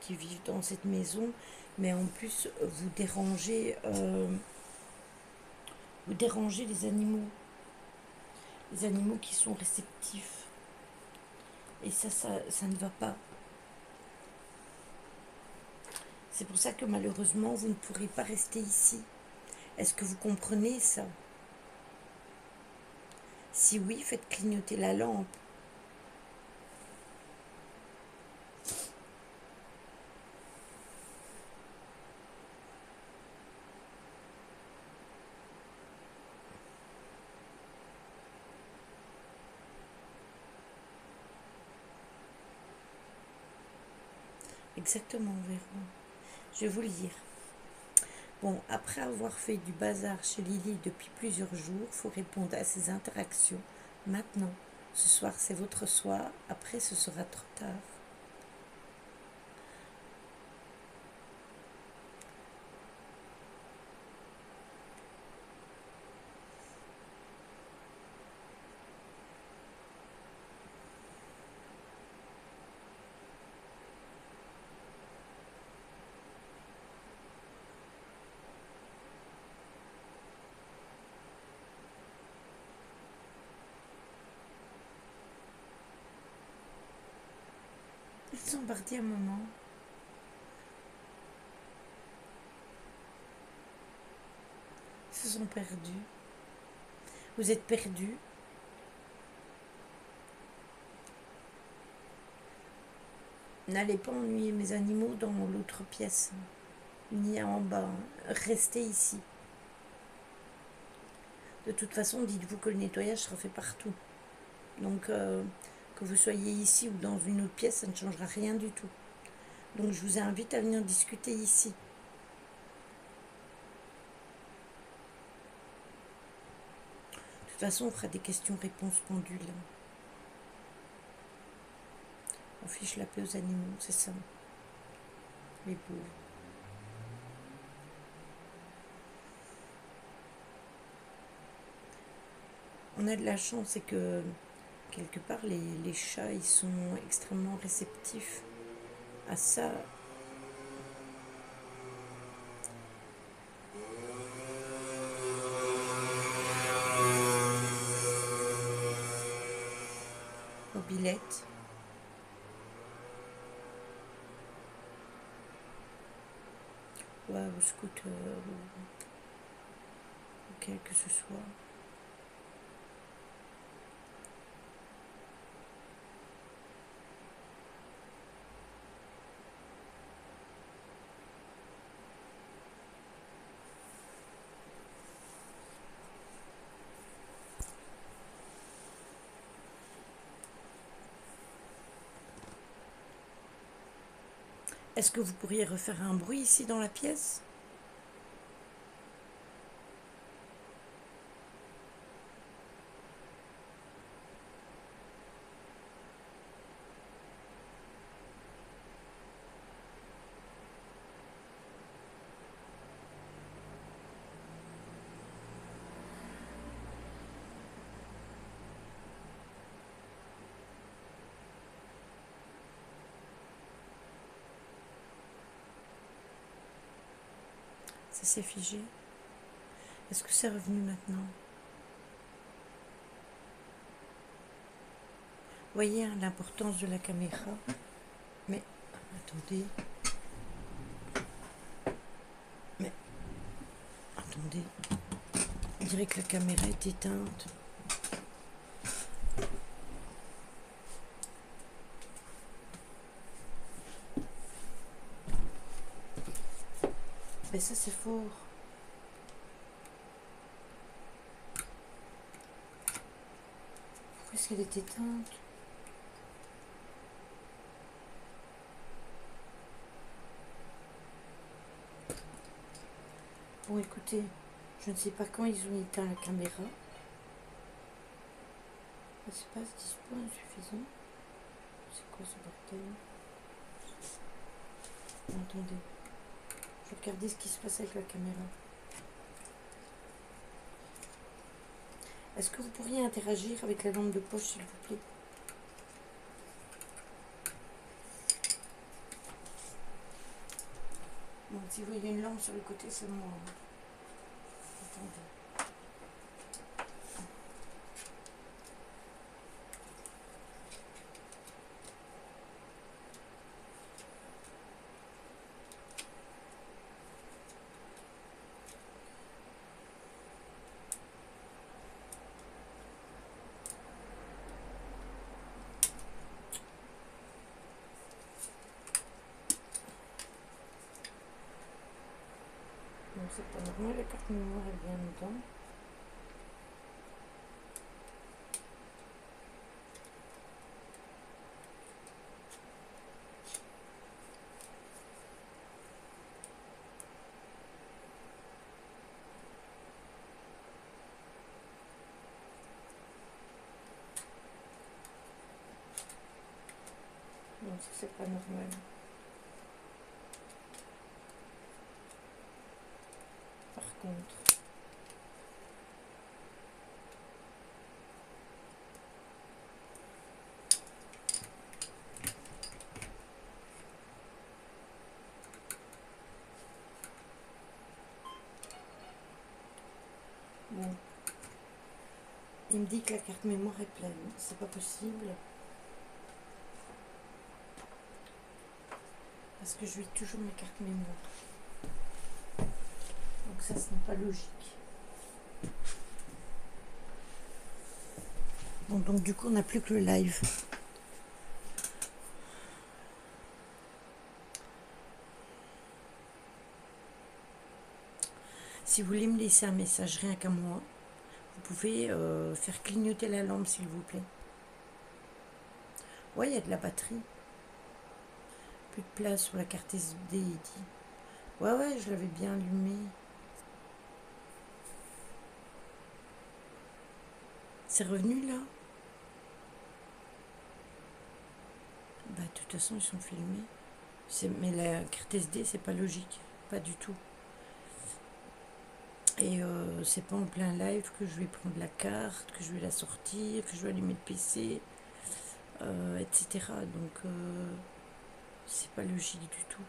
qui vivent dans cette maison, mais en plus vous dérangez les animaux qui sont réceptifs. Et ça ne va pas. C'est pour ça que malheureusement, vous ne pourrez pas rester ici. Est-ce que vous comprenez ça? Si oui, faites clignoter la lampe. Exactement, Véro. Je vais vous le dire. Bon, après avoir fait du bazar chez Lily depuis plusieurs jours, il faut répondre à ces interactions. Maintenant, ce soir c'est votre soir, après ce sera trop tard. sont partis un moment. Ils se sont perdus. Vous êtes perdus. N'allez pas ennuyer mes animaux dans l'autre pièce, ni en bas. Restez ici. De toute façon, dites-vous que le nettoyage sera fait partout. Donc, que vous soyez ici ou dans une autre pièce, ça ne changera rien du tout. Donc, je vous invite à venir discuter ici. De toute façon, on fera des questions-réponses pendules. On fiche la paix aux animaux, c'est ça. Les pauvres. On a de la chance, c'est que quelque part, les chats, ils sont extrêmement réceptifs à ça. Mobilette. Ouais, au scooter, ou quel que ce soit. Est-ce que vous pourriez refaire un bruit ici dans la pièce? Ça s'est figé. Est-ce que c'est revenu maintenant? Voyez hein, l'importance de la caméra. Mais, attendez. Mais, attendez. On dirait que la caméra est éteinte. Mais ça, c'est fort. Pourquoi est-ce qu'elle est éteinte? Bon, écoutez, je ne sais pas quand ils ont éteint la caméra. Espace dispo insuffisant. C'est quoi ce bordel? Attendez. Je vais regarder ce qui se passe avec la caméra. Est-ce que vous pourriez interagir avec la lampe de poche, s'il vous plaît? Donc, si vous voyez une lampe sur le côté, c'est moi. Attendez. Donc, c'est pas normal, la carte mémoire, elle vient dedans. Donc, ça, c'est pas normal. Par contre, bon, il me dit que la carte mémoire est pleine. C'est pas possible. parce que je vais toujours mes cartes mémoire. Donc ça, ce n'est pas logique. Bon, donc du coup, on n'a plus que le live. Si vous voulez me laisser un message rien qu'à moi, vous pouvez faire clignoter la lampe, s'il vous plaît. Ouais, il y a de la batterie. Plus de place sur la carte SD, il dit. Ouais, je l'avais bien allumé. C'est revenu là? Bah, de toute façon, ils sont filmés. Mais la carte SD, c'est pas logique. Pas du tout. Et c'est pas en plein live que je vais prendre la carte, que je vais la sortir, que je vais allumer le PC, etc. Donc, c'est pas logique du tout.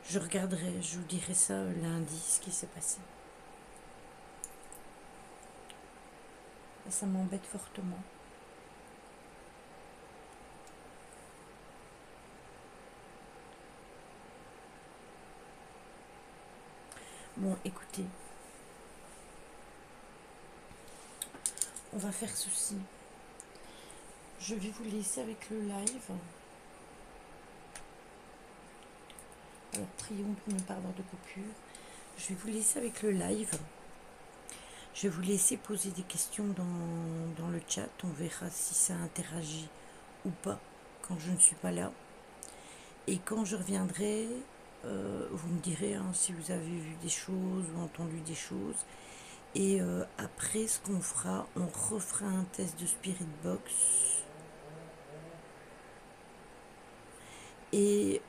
Je regarderai, je vous dirai ça lundi, ce qui s'est passé. Et ça m'embête fortement. Bon, écoutez, on va faire ceci. Je vais vous laisser avec le live. Alors, prions pour ne pas avoir de coupure. Je vais vous laisser avec le live. Je vais vous laisser poser des questions dans le chat. On verra si ça interagit ou pas quand je ne suis pas là. Et quand je reviendrai, vous me direz hein, si vous avez vu des choses ou entendu des choses. Et après, ce qu'on fera, on refera un test de Spirit Box. Et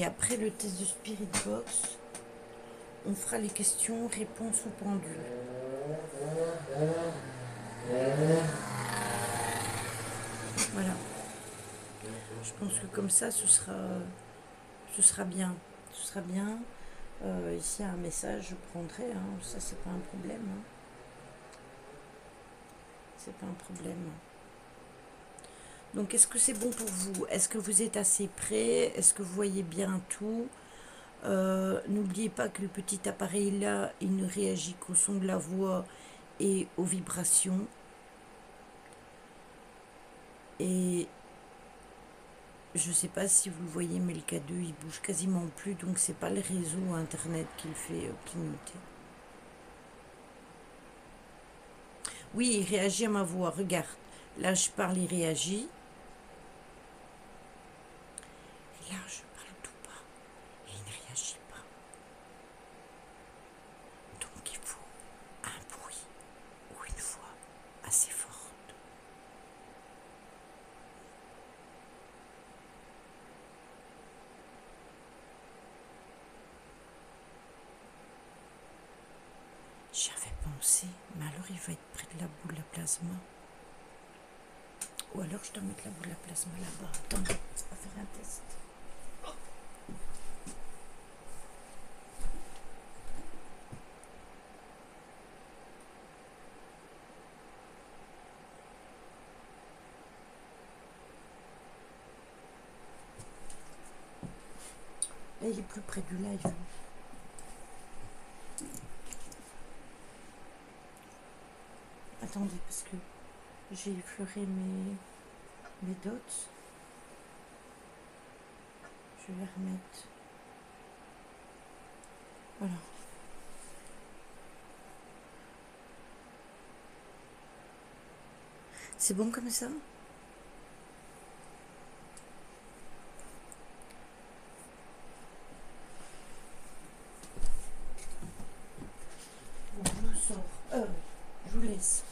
après le test de Spirit Box, on fera les questions, réponses ou pendules. Voilà. Je pense que comme ça, ce sera bien. Ce sera bien. Ici, un message, je prendrai. Hein. Ça, c'est pas un problème. Hein. C'est pas un problème. Donc, est-ce que c'est bon pour vous? Est-ce que vous êtes assez prêts? Est-ce que vous voyez bien tout? N'oubliez pas que le petit appareil là, il ne réagit qu'au son de la voix et aux vibrations. Et je sais pas si vous le voyez, mais le K2 il bouge quasiment plus, donc c'est pas le réseau internet qui le fait clignoter. Oui, il réagit à ma voix, regarde. Là je parle, il réagit. Et là je parle tout bas et il ne réagit pas. Donc il faut un bruit ou une voix assez forte. J'y avais pensé, mais alors il va être près de la boule à plasma. Ou alors je dois mettre la boule à plasma là-bas. Attendez, on va faire un test. Là il est plus près du live. Attendez, parce que j'ai effleuré mes dots. Je vais les remettre. Voilà. C'est bon comme ça? Bon, je vous sors. Je vous laisse.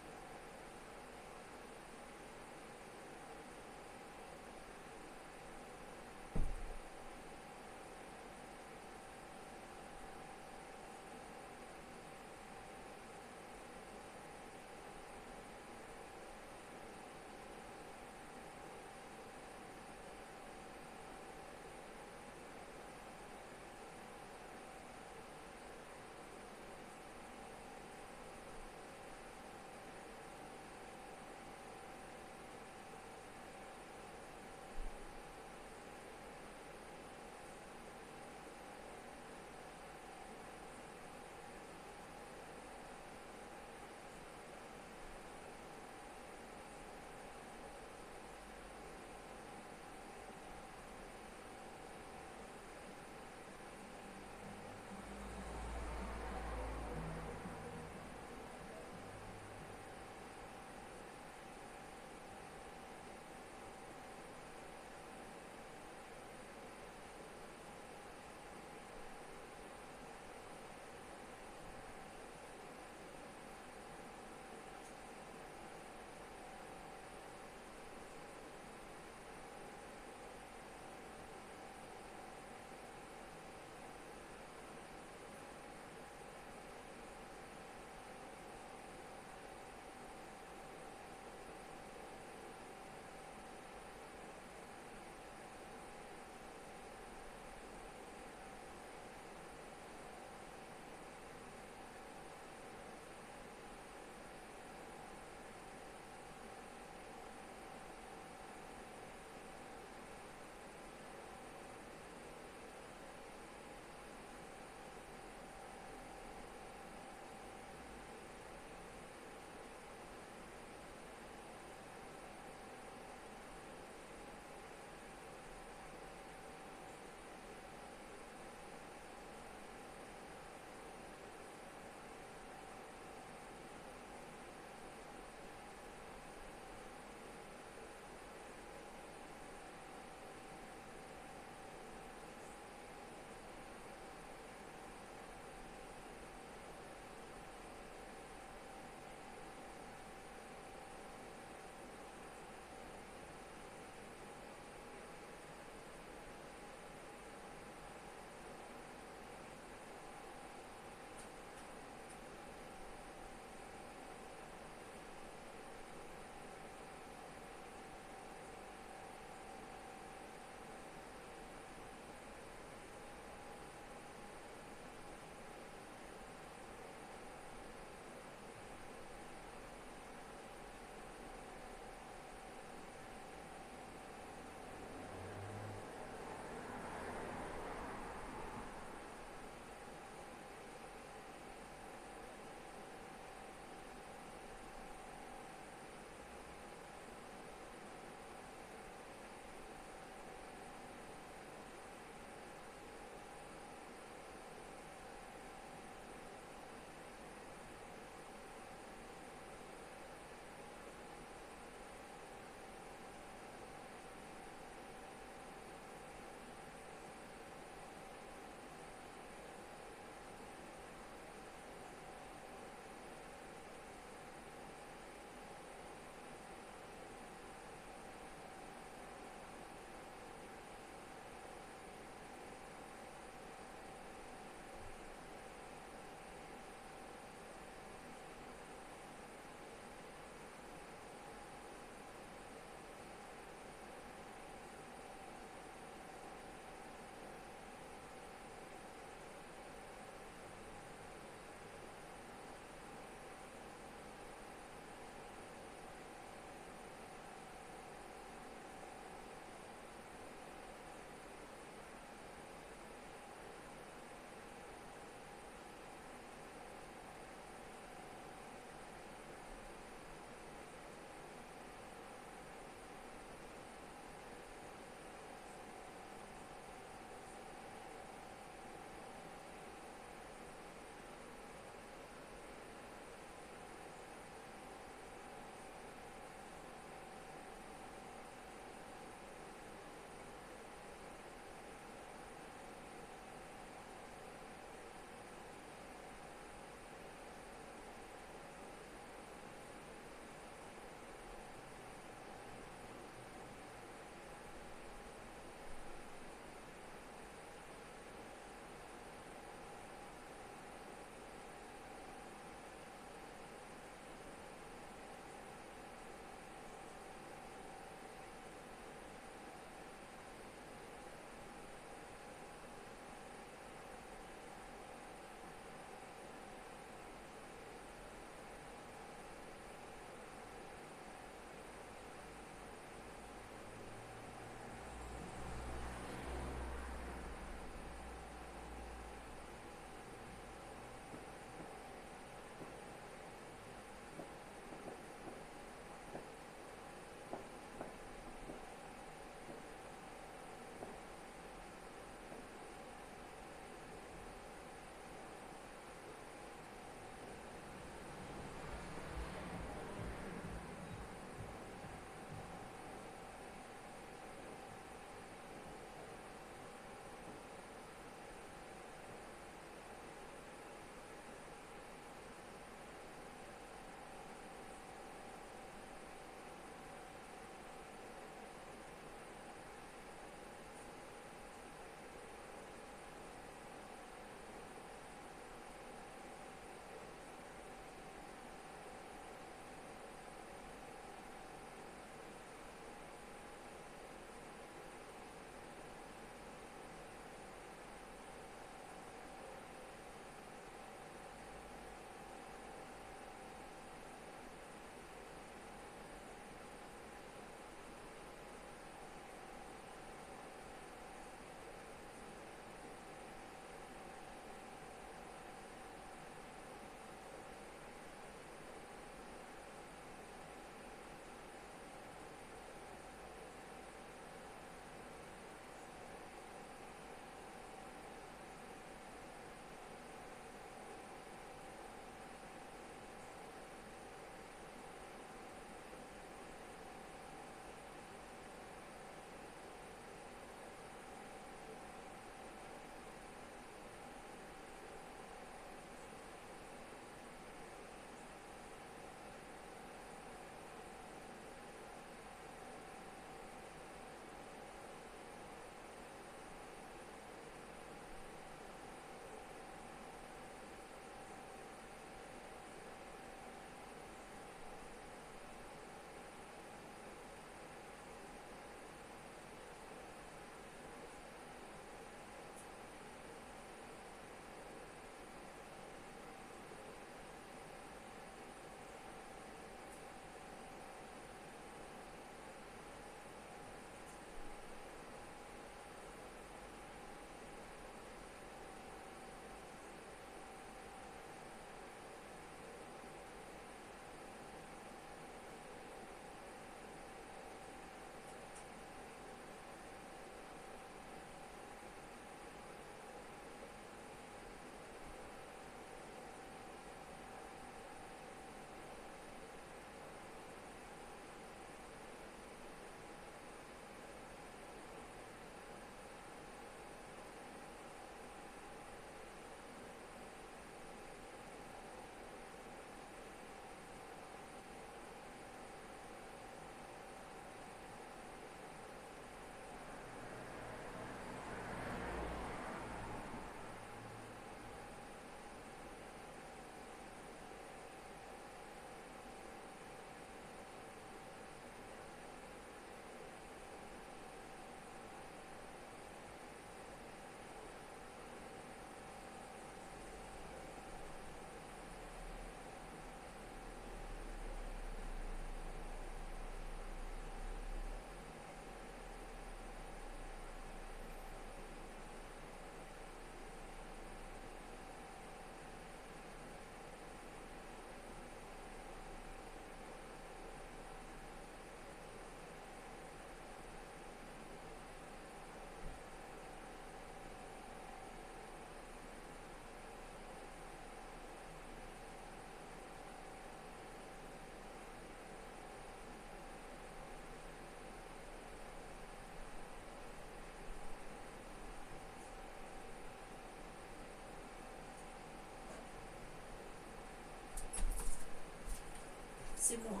c'est moi.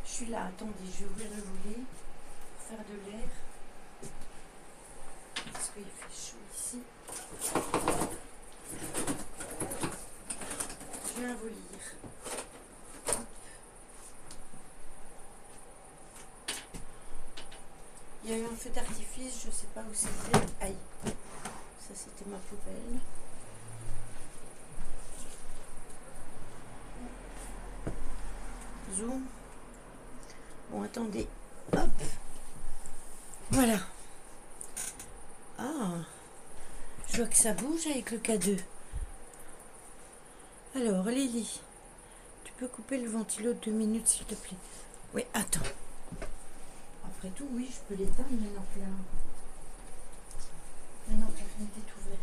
Je suis là, attendez, je vais ouvrir le volet pour faire de l'air. Parce qu'il fait chaud ici. Je viens vous lire. Il y a eu un feu d'artifice, je ne sais pas où c'était. Aïe, ça c'était ma poubelle. Zoom. Bon, attendez. Hop. Voilà. Ah, je vois que ça bouge avec le K2. Alors, Lily, tu peux couper le ventilo 2 minutes, s'il te plaît? Oui, attends. Après tout, oui, je peux l'éteindre maintenant que la fenêtre est ouverte.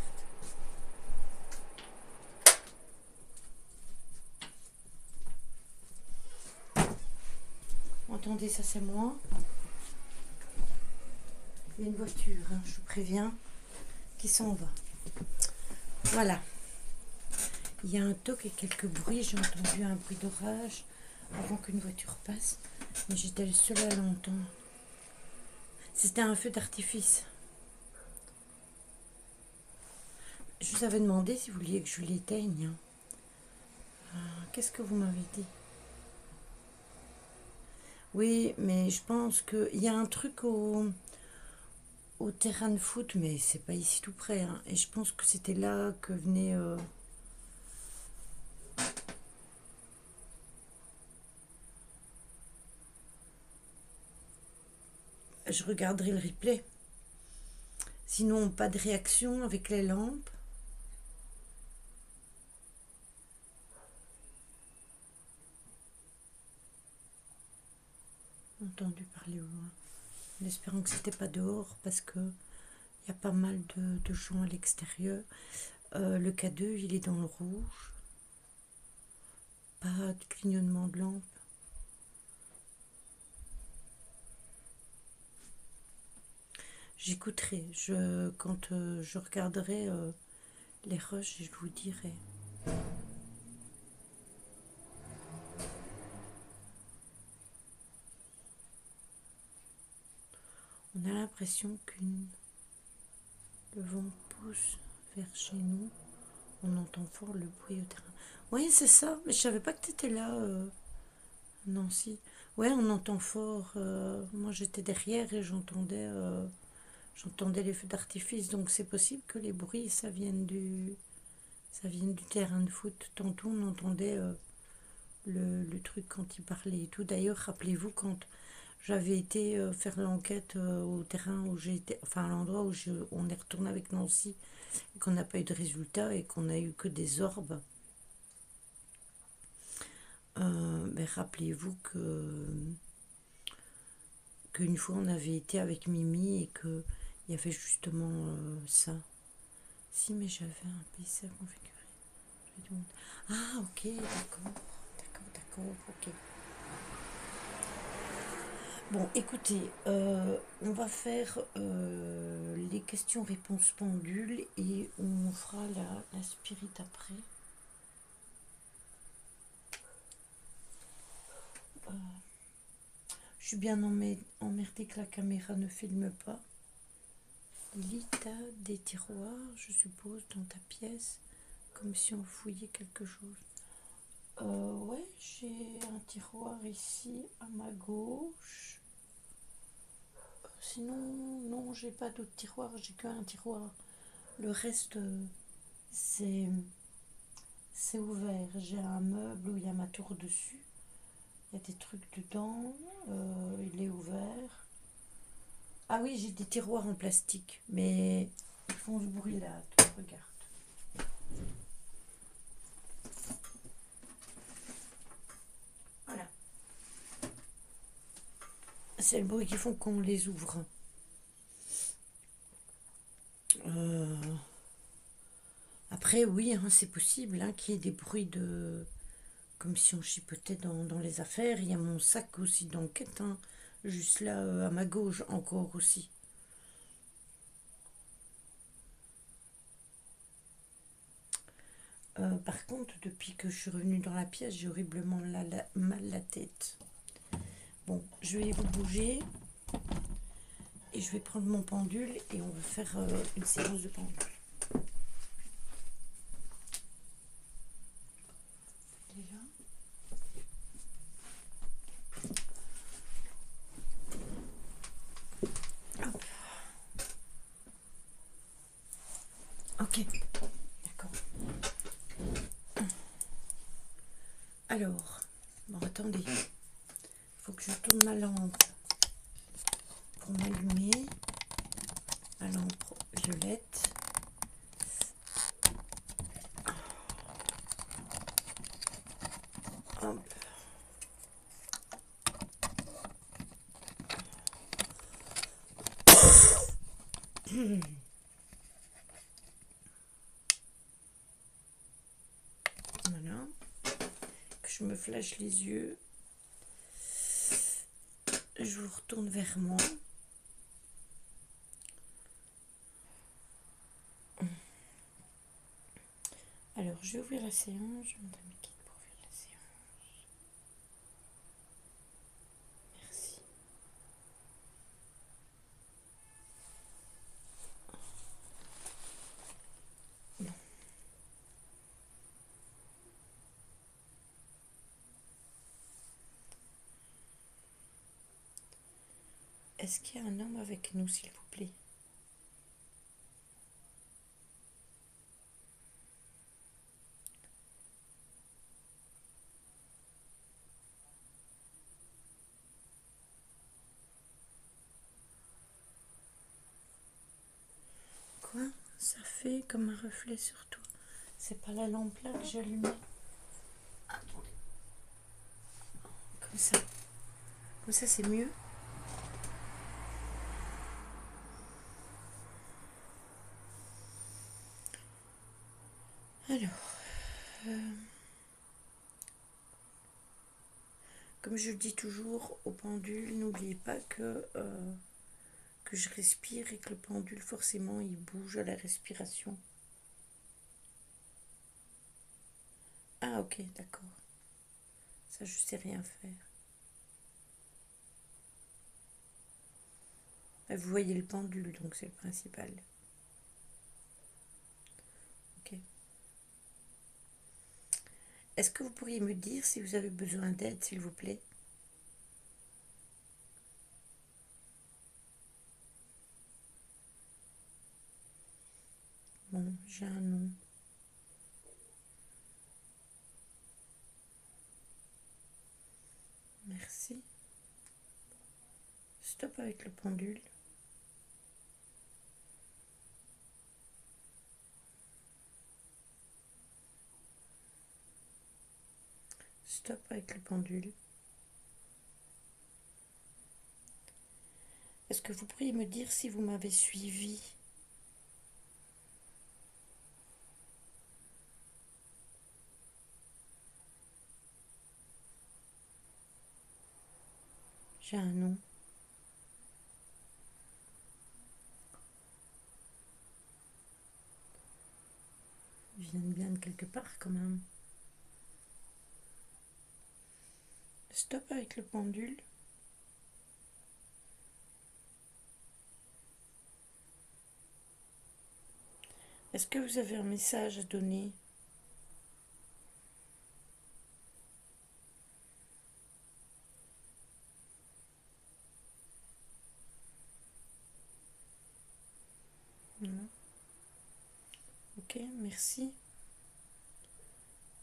Entendez, ça c'est moi. Il y a une voiture, hein, je vous préviens, qui s'en va. Voilà. Il y a un toc et quelques bruits. J'ai entendu un bruit d'orage avant qu'une voiture passe. Mais j'étais le seul à l'entendre. C'était un feu d'artifice. Je vous avais demandé si vous vouliez que je l'éteigne. Qu'est-ce que vous m'avez dit? Oui, mais je pense qu'il y a un truc au terrain de foot, mais c'est pas ici tout près. Hein. Et je pense que c'était là que venait... Je regarderai le replay. Sinon, pas de réaction avec les lampes. Entendu parler au loin. En espérant que c'était pas dehors parce que il y a pas mal de gens à l'extérieur. Le K2, il est dans le rouge. Pas de clignotement de lampe. J'écouterai. Quand je regarderai les rushs, je vous dirai. On a l'impression le vent pousse vers chez nous. On entend fort le bruit au terrain. Oui, c'est ça. Mais je savais pas que tu étais là, Nancy. Ouais, on entend fort. Moi, j'étais derrière et j'entendais les feux d'artifice. Donc, c'est possible que les bruits, ça vienne du terrain de foot. Tantôt, on entendait le truc quand il parlait et tout. D'ailleurs, rappelez-vous quand j'avais été faire l'enquête au terrain où j'ai été, enfin à l'endroit où on est retourné avec Nancy, et qu'on n'a pas eu de résultat et qu'on a eu que des orbes. Ben, rappelez-vous qu'une fois on avait été avec Mimi et qu'il y avait justement ça. Si, mais j'avais un PC à configurer. Ah, ok, d'accord, ok. Bon, écoutez, on va faire les questions-réponses pendules et on fera la spirit après. Je suis bien emmerdée que la caméra ne filme pas. Lily, t'as des tiroirs, je suppose, dans ta pièce, comme si on fouillait quelque chose. Ouais, j'ai un tiroir ici à ma gauche. Sinon, non, j'ai pas d'autre tiroir, j'ai qu'un tiroir. Le reste, c'est ouvert. J'ai un meuble où il y a ma tour dessus. Il y a des trucs dedans. Il est ouvert. Ah oui, j'ai des tiroirs en plastique, mais ils font du bruit là. Regarde. Voilà. C'est le bruit qu'ils font quand on les ouvre. Après, oui, hein, c'est possible hein, qu'il y ait des bruits de... Comme si on chipotait dans les affaires. Il y a mon sac aussi d'enquête, hein, juste là à ma gauche encore aussi. Par contre, depuis que je suis revenue dans la pièce, j'ai horriblement mal la tête. Bon, je vais vous bouger et je vais prendre mon pendule et on va faire une séance de pendule. Il est là. Hop. Ok, d'accord. Alors, bon, attendez. Il faut que je tourne ma lampe pour m'allumer. Ma lampe violette. Hop. Voilà. Que je me flashe les yeux. Je vous retourne vers moi. Alors, je vais ouvrir la séance. Je vais montrer mes kits pour ouvrir la séance. Merci. Bon. Est-ce qu'il y a un homme avec nous, s'il vous plaît? Quoi? Ça fait comme un reflet sur toi. C'est pas la lampe là que j'ai allumée? Attendez. Comme ça. Comme ça, c'est mieux. Alors, comme je le dis toujours au pendule, n'oubliez pas que je respire et que le pendule, forcément, il bouge à la respiration. Ah, ok, d'accord. Ça, je sais rien faire. Vous voyez le pendule, donc c'est le principal. Ok. Est-ce que vous pourriez me dire si vous avez besoin d'aide, s'il vous plaît? Bon, j'ai un nom. Merci. Stop avec le pendule. Stop avec le pendule. Est-ce que vous pourriez me dire si vous m'avez suivi? J'ai un nom. Je viens bien de quelque part quand même. Stop avec le pendule. Est-ce que vous avez un message à donner? Non. Ok, merci.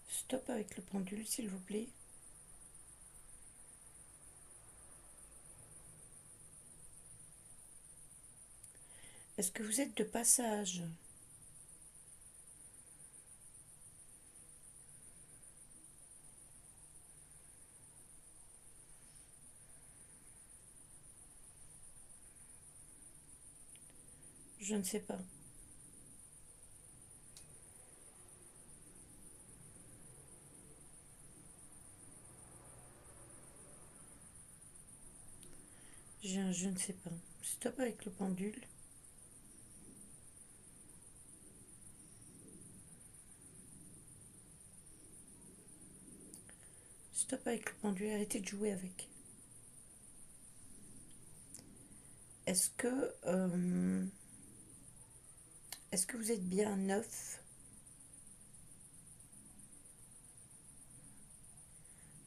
Stop avec le pendule, s'il vous plaît. Est-ce que vous êtes de passage? Je ne sais pas. J'ai un je ne sais pas. Stop avec le pendule. Stop avec le pendule, arrêtez de jouer avec. Est-ce que, euh, est-ce que vous êtes bien neuf?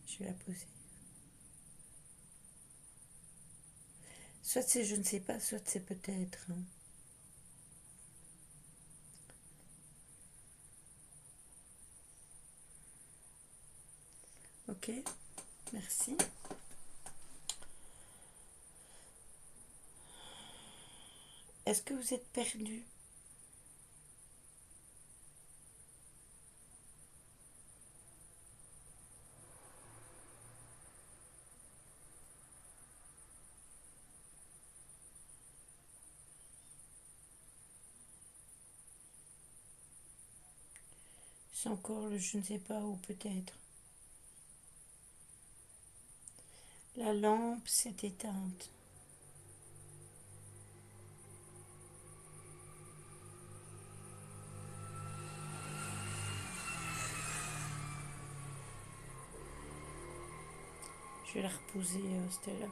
Je vais la poser. Soit c'est je ne sais pas, soit c'est peut-être, hein. Ok, merci. Est-ce que vous êtes perdu? C'est encore le je ne sais pas ou peut-être. La lampe s'est éteinte. Je vais la reposer, Stella.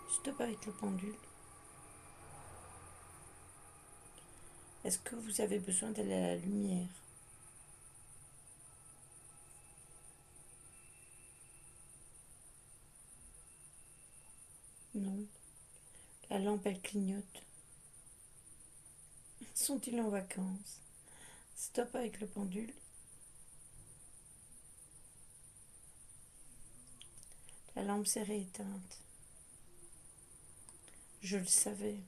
Stop avec le pendule. Est-ce que vous avez besoin d'aller à la lumière? Non. La lampe, elle clignote. Sont-ils en vacances? Stop avec le pendule. La lampe s'est rééteinte. Je le savais.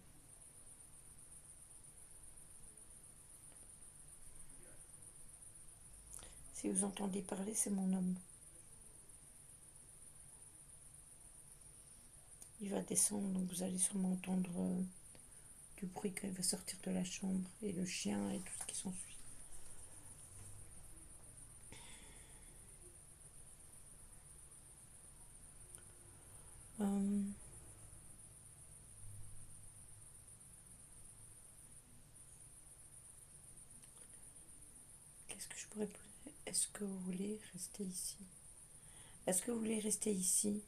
Si vous entendez parler, c'est mon homme. Il va descendre, donc vous allez sûrement entendre du bruit quand il va sortir de la chambre, et le chien et tout ce qui s'ensuit. Euh, Qu'est-ce que je pourrais poser? Est-ce que vous voulez rester ici? Est-ce que vous voulez rester ici?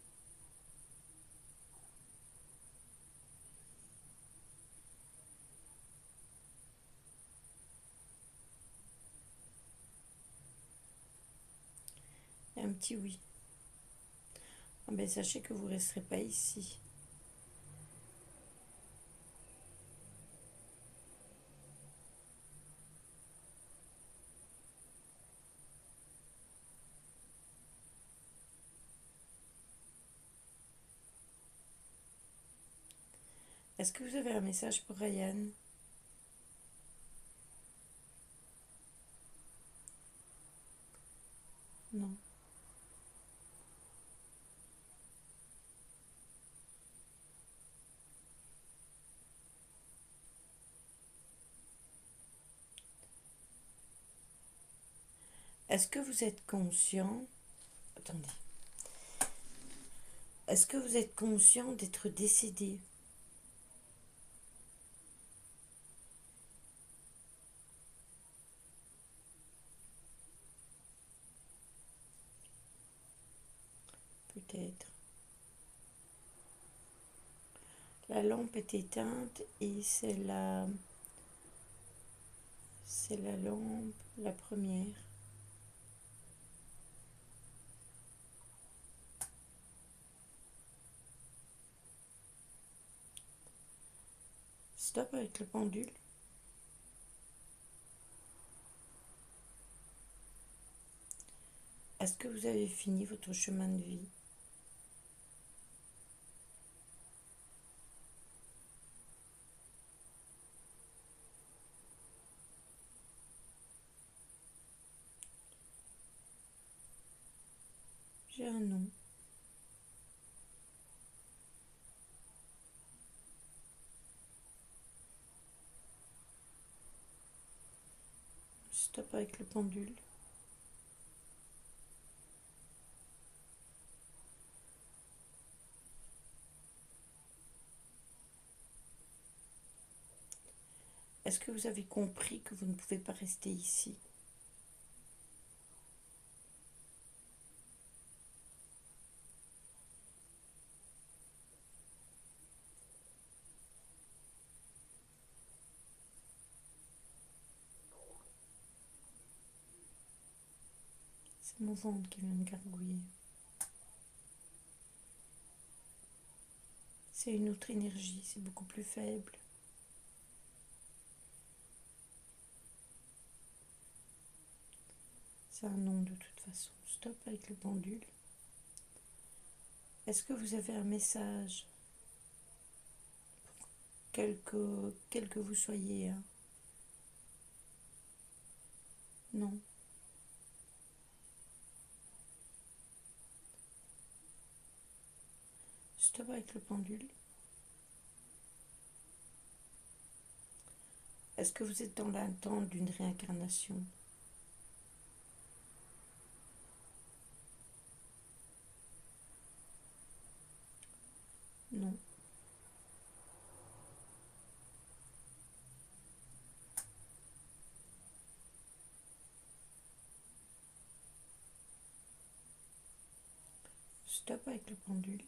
Un petit oui. Ah ben, sachez que vous ne resterez pas ici. Est-ce que vous avez un message pour Ryan? Non. Est-ce que vous êtes conscient? Attendez. Est-ce que vous êtes conscient d'être décédé? Peut-être. La lampe est éteinte et c'est la lampe, la première. Stop avec le pendule. Est-ce que vous avez fini votre chemin de vie? J'ai un nom. Stop avec le pendule. Est-ce que vous avez compris que vous ne pouvez pas rester ici? Mon ventre qui vient de gargouiller. C'est une autre énergie, c'est beaucoup plus faible. C'est un nom de toute façon. Stop avec le pendule. Est-ce que vous avez un message, quel que vous soyez, hein? Non. Stop avec le pendule. Est-ce que vous êtes dans l'attente d'une réincarnation? Non. Stop avec le pendule.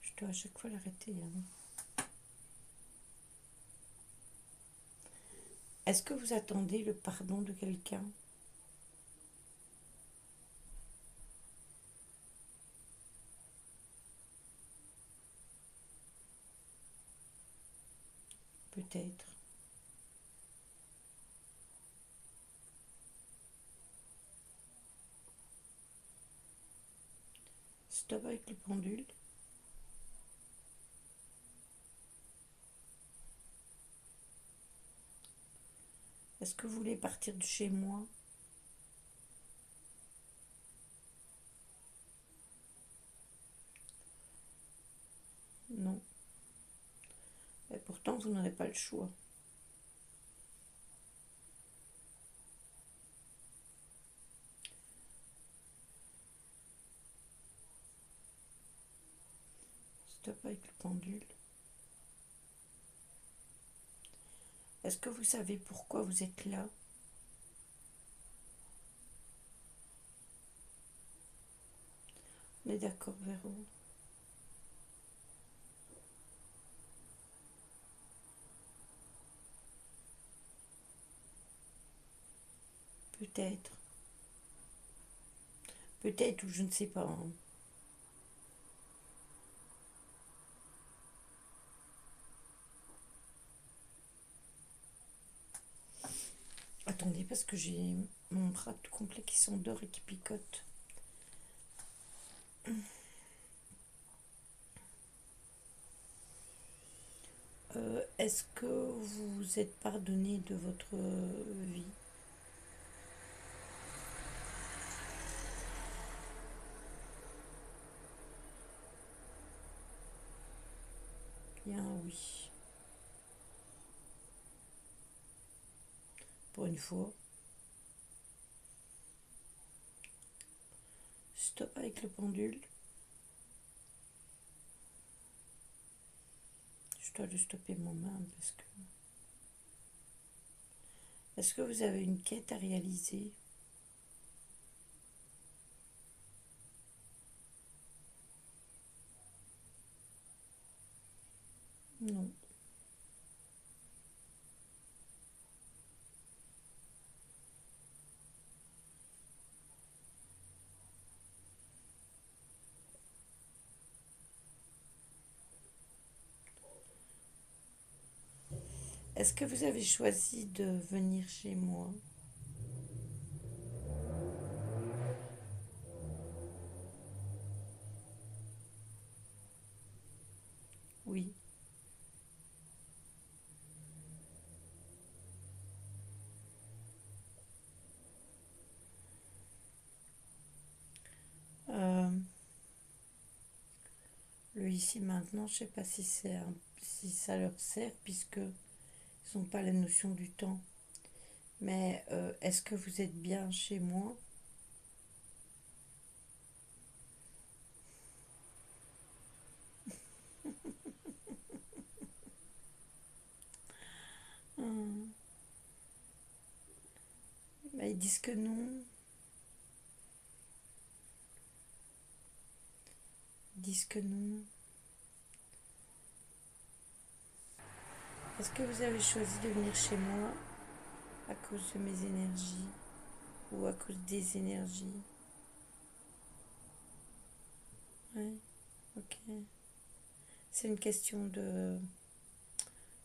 Je dois à chaque fois l'arrêter, hein. Est-ce que vous attendez le pardon de quelqu'un? Peut-être. Stop avec le pendule. Est-ce que vous voulez partir de chez moi? Non. Et pourtant, vous n'aurez pas le choix. Stop avec le pendule. Est-ce que vous savez pourquoi vous êtes là? On est d'accord, Véro? Peut-être. Peut-être ou je ne sais pas, hein. Attendez, parce que j'ai mon bras tout complet qui s'endort et qui picote. Est-ce que vous vous êtes pardonné de votre vie? Il y a un oui. Pour une fois. Stop avec le pendule. Je dois le stopper moi-même parce que... Est-ce que vous avez une quête à réaliser? Non. Est-ce que vous avez choisi de venir chez moi? Oui. Euh, le ici maintenant, je sais pas si si ça leur sert puisque ils n'ont pas la notion du temps. Mais est-ce que vous êtes bien chez moi? Hmm. Bah, ils disent que non. Ils disent que non. Est-ce que vous avez choisi de venir chez moi à cause de mes énergies? ou à cause des énergies? Ouais, ok. C'est une question de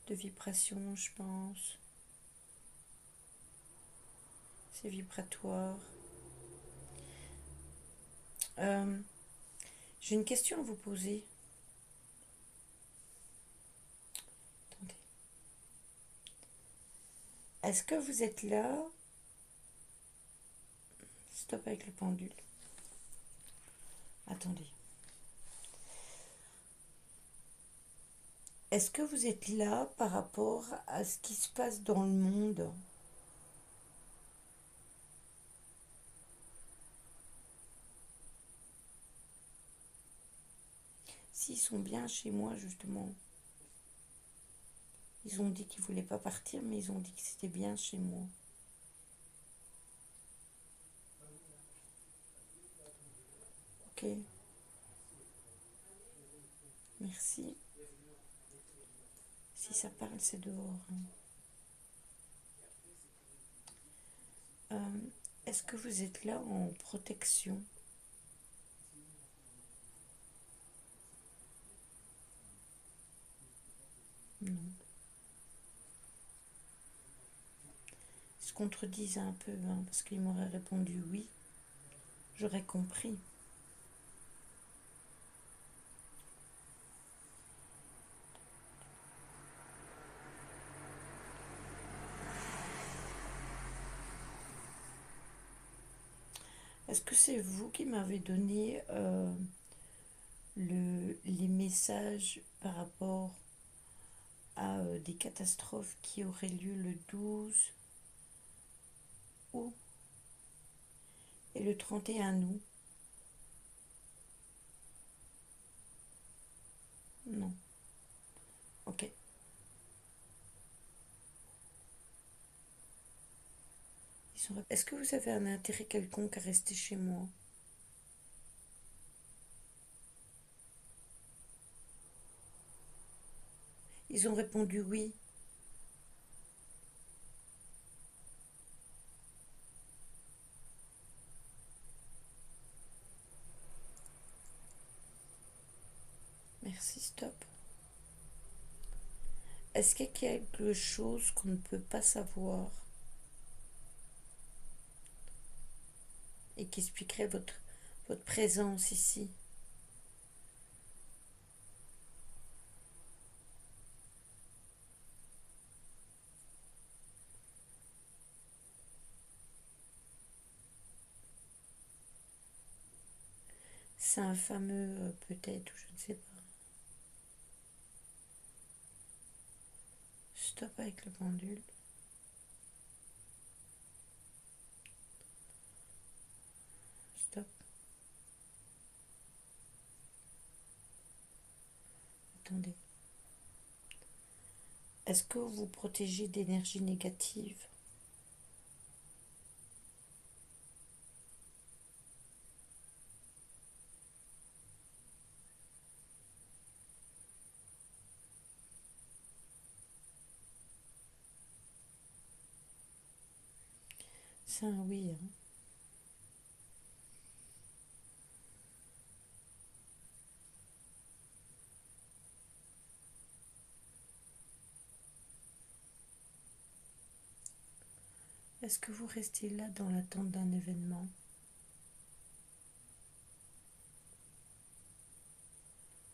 vibration, je pense. C'est vibratoire. Euh, j'ai une question à vous poser. Attendez. Est-ce que vous êtes là? Stop avec le pendule. Attendez. Est-ce que vous êtes là par rapport à ce qui se passe dans le monde? S'ils sont bien chez moi, justement. Ils ont dit qu'ils voulaient pas partir, mais ils ont dit que c'était bien chez moi. Ok, merci. Si ça parle, c'est dehors, hein. Est-ce que vous êtes là en protection? Non. Ils se contredisent un peu, hein, parce qu'il m'aurait répondu oui. J'aurais compris. Est-ce que c'est vous qui m'avez donné les messages par rapport à des catastrophes qui auraient lieu le 12 août et le 31 août? Non. Ok. Est-ce que vous avez un intérêt quelconque à rester chez moi? Ils ont répondu oui. Merci, stop. Est-ce qu'il y a quelque chose qu'on ne peut pas savoir et qui expliquerait votre présence ici? C'est un fameux peut-être, ou je ne sais pas. Stop avec le pendule. Stop. Attendez. Est-ce que vous vous protégez d'énergie négative? C'est un oui, hein. Est-ce que vous restez là dans l'attente d'un événement?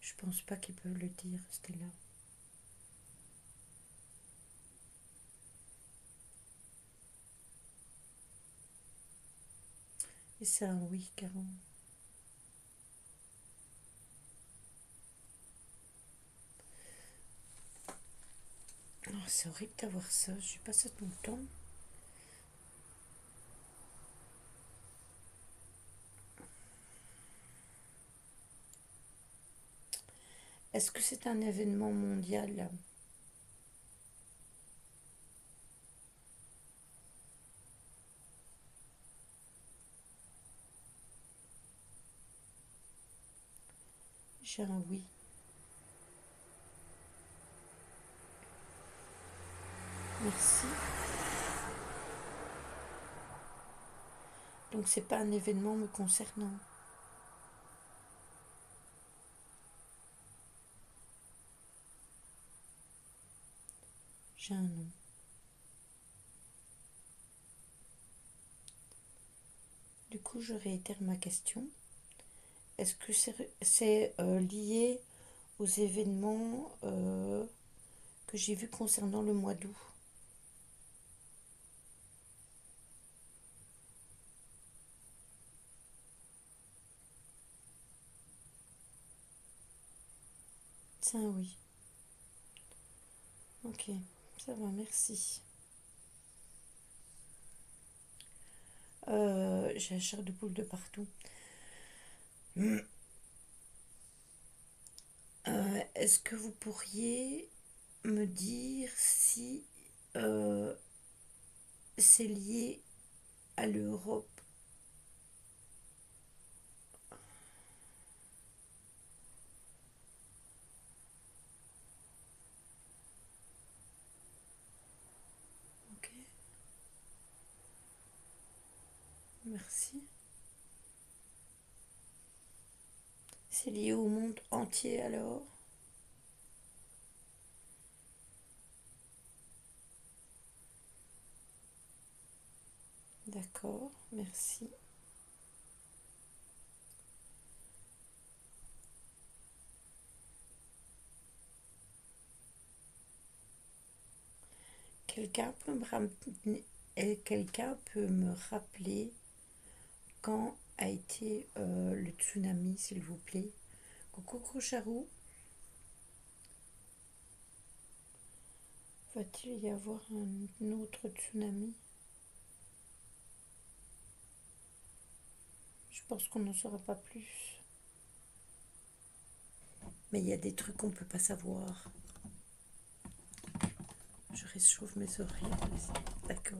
Je pense pas qu'ils peuvent le dire, restez là. Et c'est un oui, Caron. Oh, c'est horrible d'avoir ça, je pas ça tout le temps. Est-ce que c'est un événement mondial? J'ai un oui. Merci. Donc c'est pas un événement me concernant. J'ai un nom. Du coup, je réitère ma question. Est-ce que c'est lié aux événements que j'ai vus concernant le mois d'août? C'est un oui. Ok, ça va, merci. J'ai la chair de poule de partout. Est-ce que vous pourriez me dire si euh, c'est lié à l'Europe? Ok, merci. C'est lié au monde entier alors? D'accord, merci. Quelqu'un peut me ramener, quelqu'un peut me rappeler quand a été le tsunami, s'il vous plaît? Coucou Cocharou, va-t-il y avoir un autre tsunami? Je pense qu'on n'en saura pas plus. Mais il y a des trucs qu'on ne peut pas savoir. Je réchauffe mes oreilles. D'accord.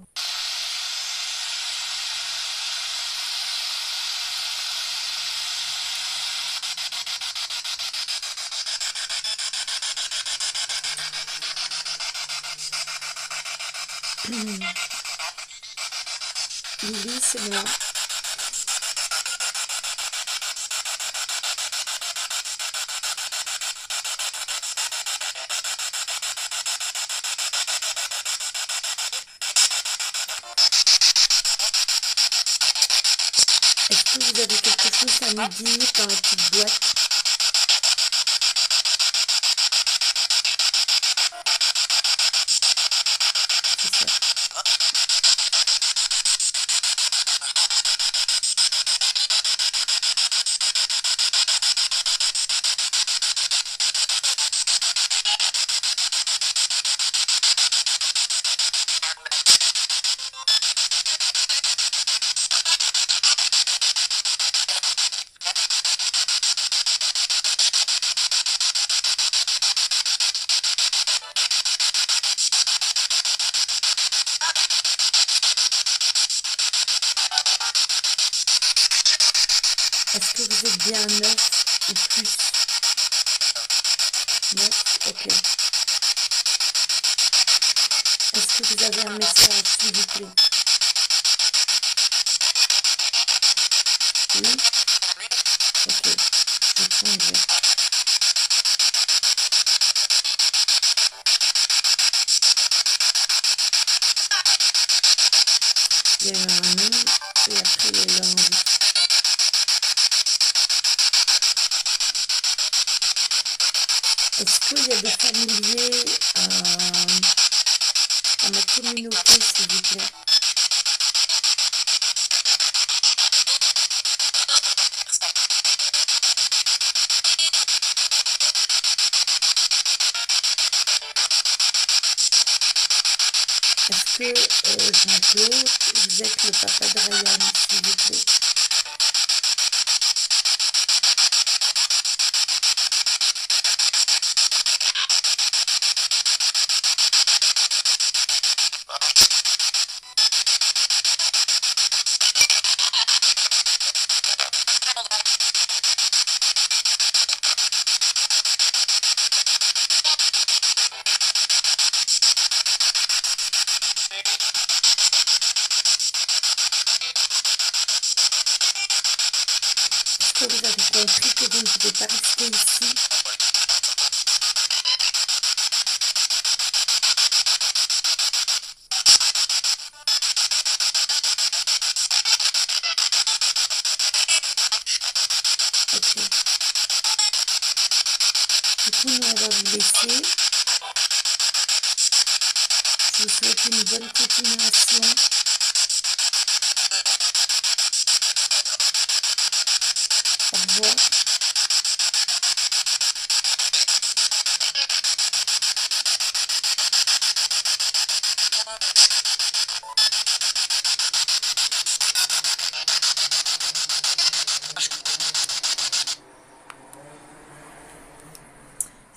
Lily, c'est moi. Est-ce que vous avez quelque chose à me dire dans la petite boîte? C'est ça. Est-ce que vous êtes bien 9 ou plus? 9, ok. Est-ce que vous avez un message, s'il vous plaît? Oui? Ok, je prendrai. Il y a eu un non et après il y a eu un oui. Est-ce qu'il y a des familiers à ma communauté, s'il vous plaît? Est-ce que Jean-Claude, vous êtes le papa de Ryan, s'il vous plaît? que vous avez compris que vous ne pouvez pas rester ici. Ok. Du coup, nous, on va vous laisser. Je vous souhaite une bonne continuation. Au revoir.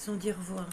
Ils ont dit au revoir.